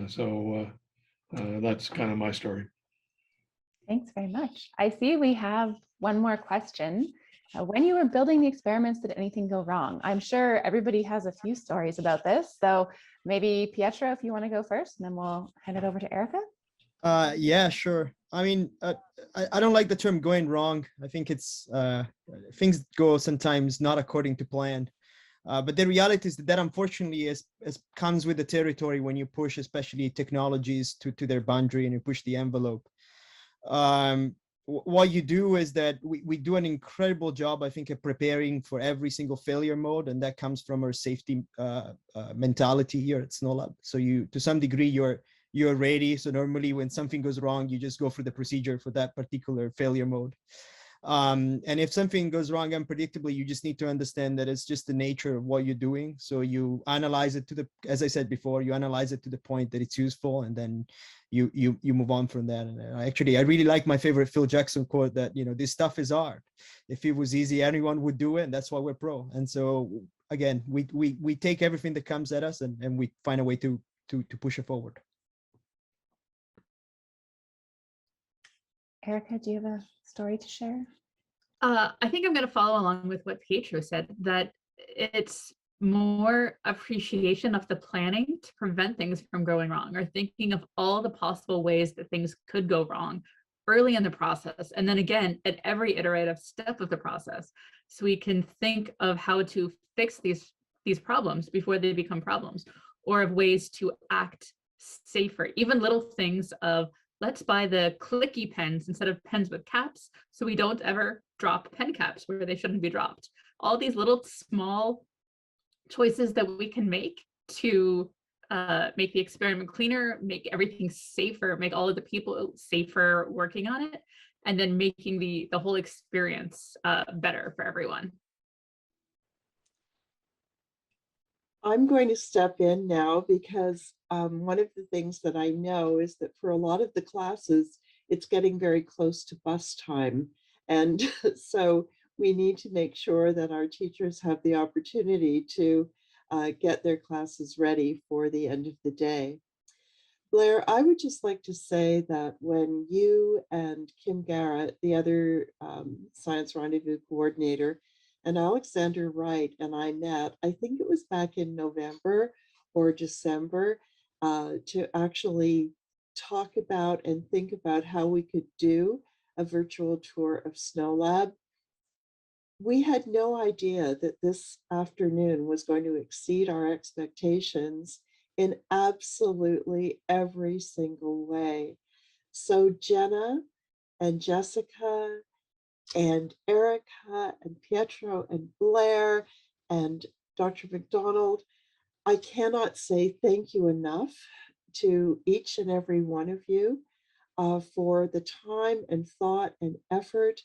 So that's kind of my story. Thanks very much. I see we have one more question. When you were building the experiments, did anything go wrong? I'm sure everybody has a few stories about this. So maybe Pietro, if you want to go first, and then we'll hand it over to Erica. Yeah, sure. I mean, I don't like the term going wrong. I think it's things go sometimes not according to plan. But the reality is that unfortunately is comes with the territory when you push, especially technologies to their boundary and you push the envelope. What you do is that we do an incredible job, I think, at preparing for every single failure mode, and that comes from our safety mentality here at SNOLAB. So you, to some degree, you're ready. So normally when something goes wrong, you just go through the procedure for that particular failure mode. And if something goes wrong unpredictably, you just need to understand that it's just the nature of what you're doing. So you analyze it to the, as I said before, you analyze it to the point that it's useful, and then you move on from that. And actually, I really like my favorite Phil Jackson quote that, you know, this stuff is art. If it was easy, anyone would do it, and that's why we're pro. And so again, we take everything that comes at us, and we find a way to push it forward. Erica, do you have a story to share? I think I'm going to follow along with what Pietro said, that it's more appreciation of the planning to prevent things from going wrong, or thinking of all the possible ways that things could go wrong early in the process. And then again, at every iterative step of the process, so we can think of how to fix these problems before they become problems, or of ways to act safer, even little things of, let's buy the clicky pens instead of pens with caps, so we don't ever drop pen caps where they shouldn't be dropped. All these little small choices that we can make to make the experiment cleaner, make everything safer, make all of the people safer working on it, and then making the whole experience better for everyone. I'm going to step in now because one of the things that I know is that for a lot of the classes, it's getting very close to bus time. And so we need to make sure that our teachers have the opportunity to get their classes ready for the end of the day. Blair, I would just like to say that when you and Kim Garrett, the other Science Rendezvous coordinator, and Alexander Wright and I met, I think it was back in November or December, to actually talk about and think about how we could do a virtual tour of SNOLAB. We had no idea that this afternoon was going to exceed our expectations in absolutely every single way. So Jenna and Jessica and Erica and Pietro and Blair and Dr. Macdonald, I cannot say thank you enough to each and every one of you for the time and thought and effort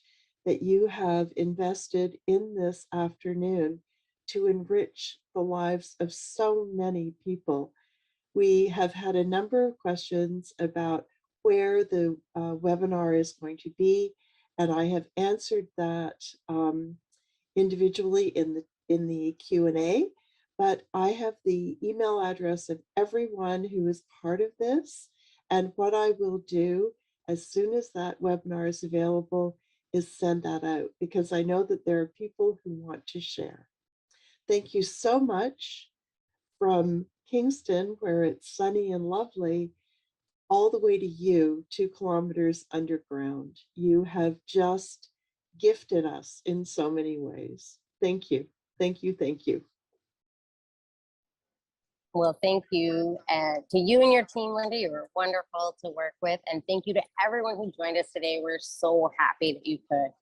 that you have invested in this afternoon to enrich the lives of so many people. We have had a number of questions about where the webinar is going to be, and I have answered that individually in the Q&A, but I have the email address of everyone who is part of this. And what I will do as soon as that webinar is available is send that out, because I know that there are people who want to share. Thank you so much from Kingston, where it's sunny and lovely, all the way to you, 2 kilometers underground. You have just gifted us in so many ways. Thank you. Thank you. Thank you. Well, thank you to you and your team, Linda. You were wonderful to work with. And thank you to everyone who joined us today. We're so happy that you could.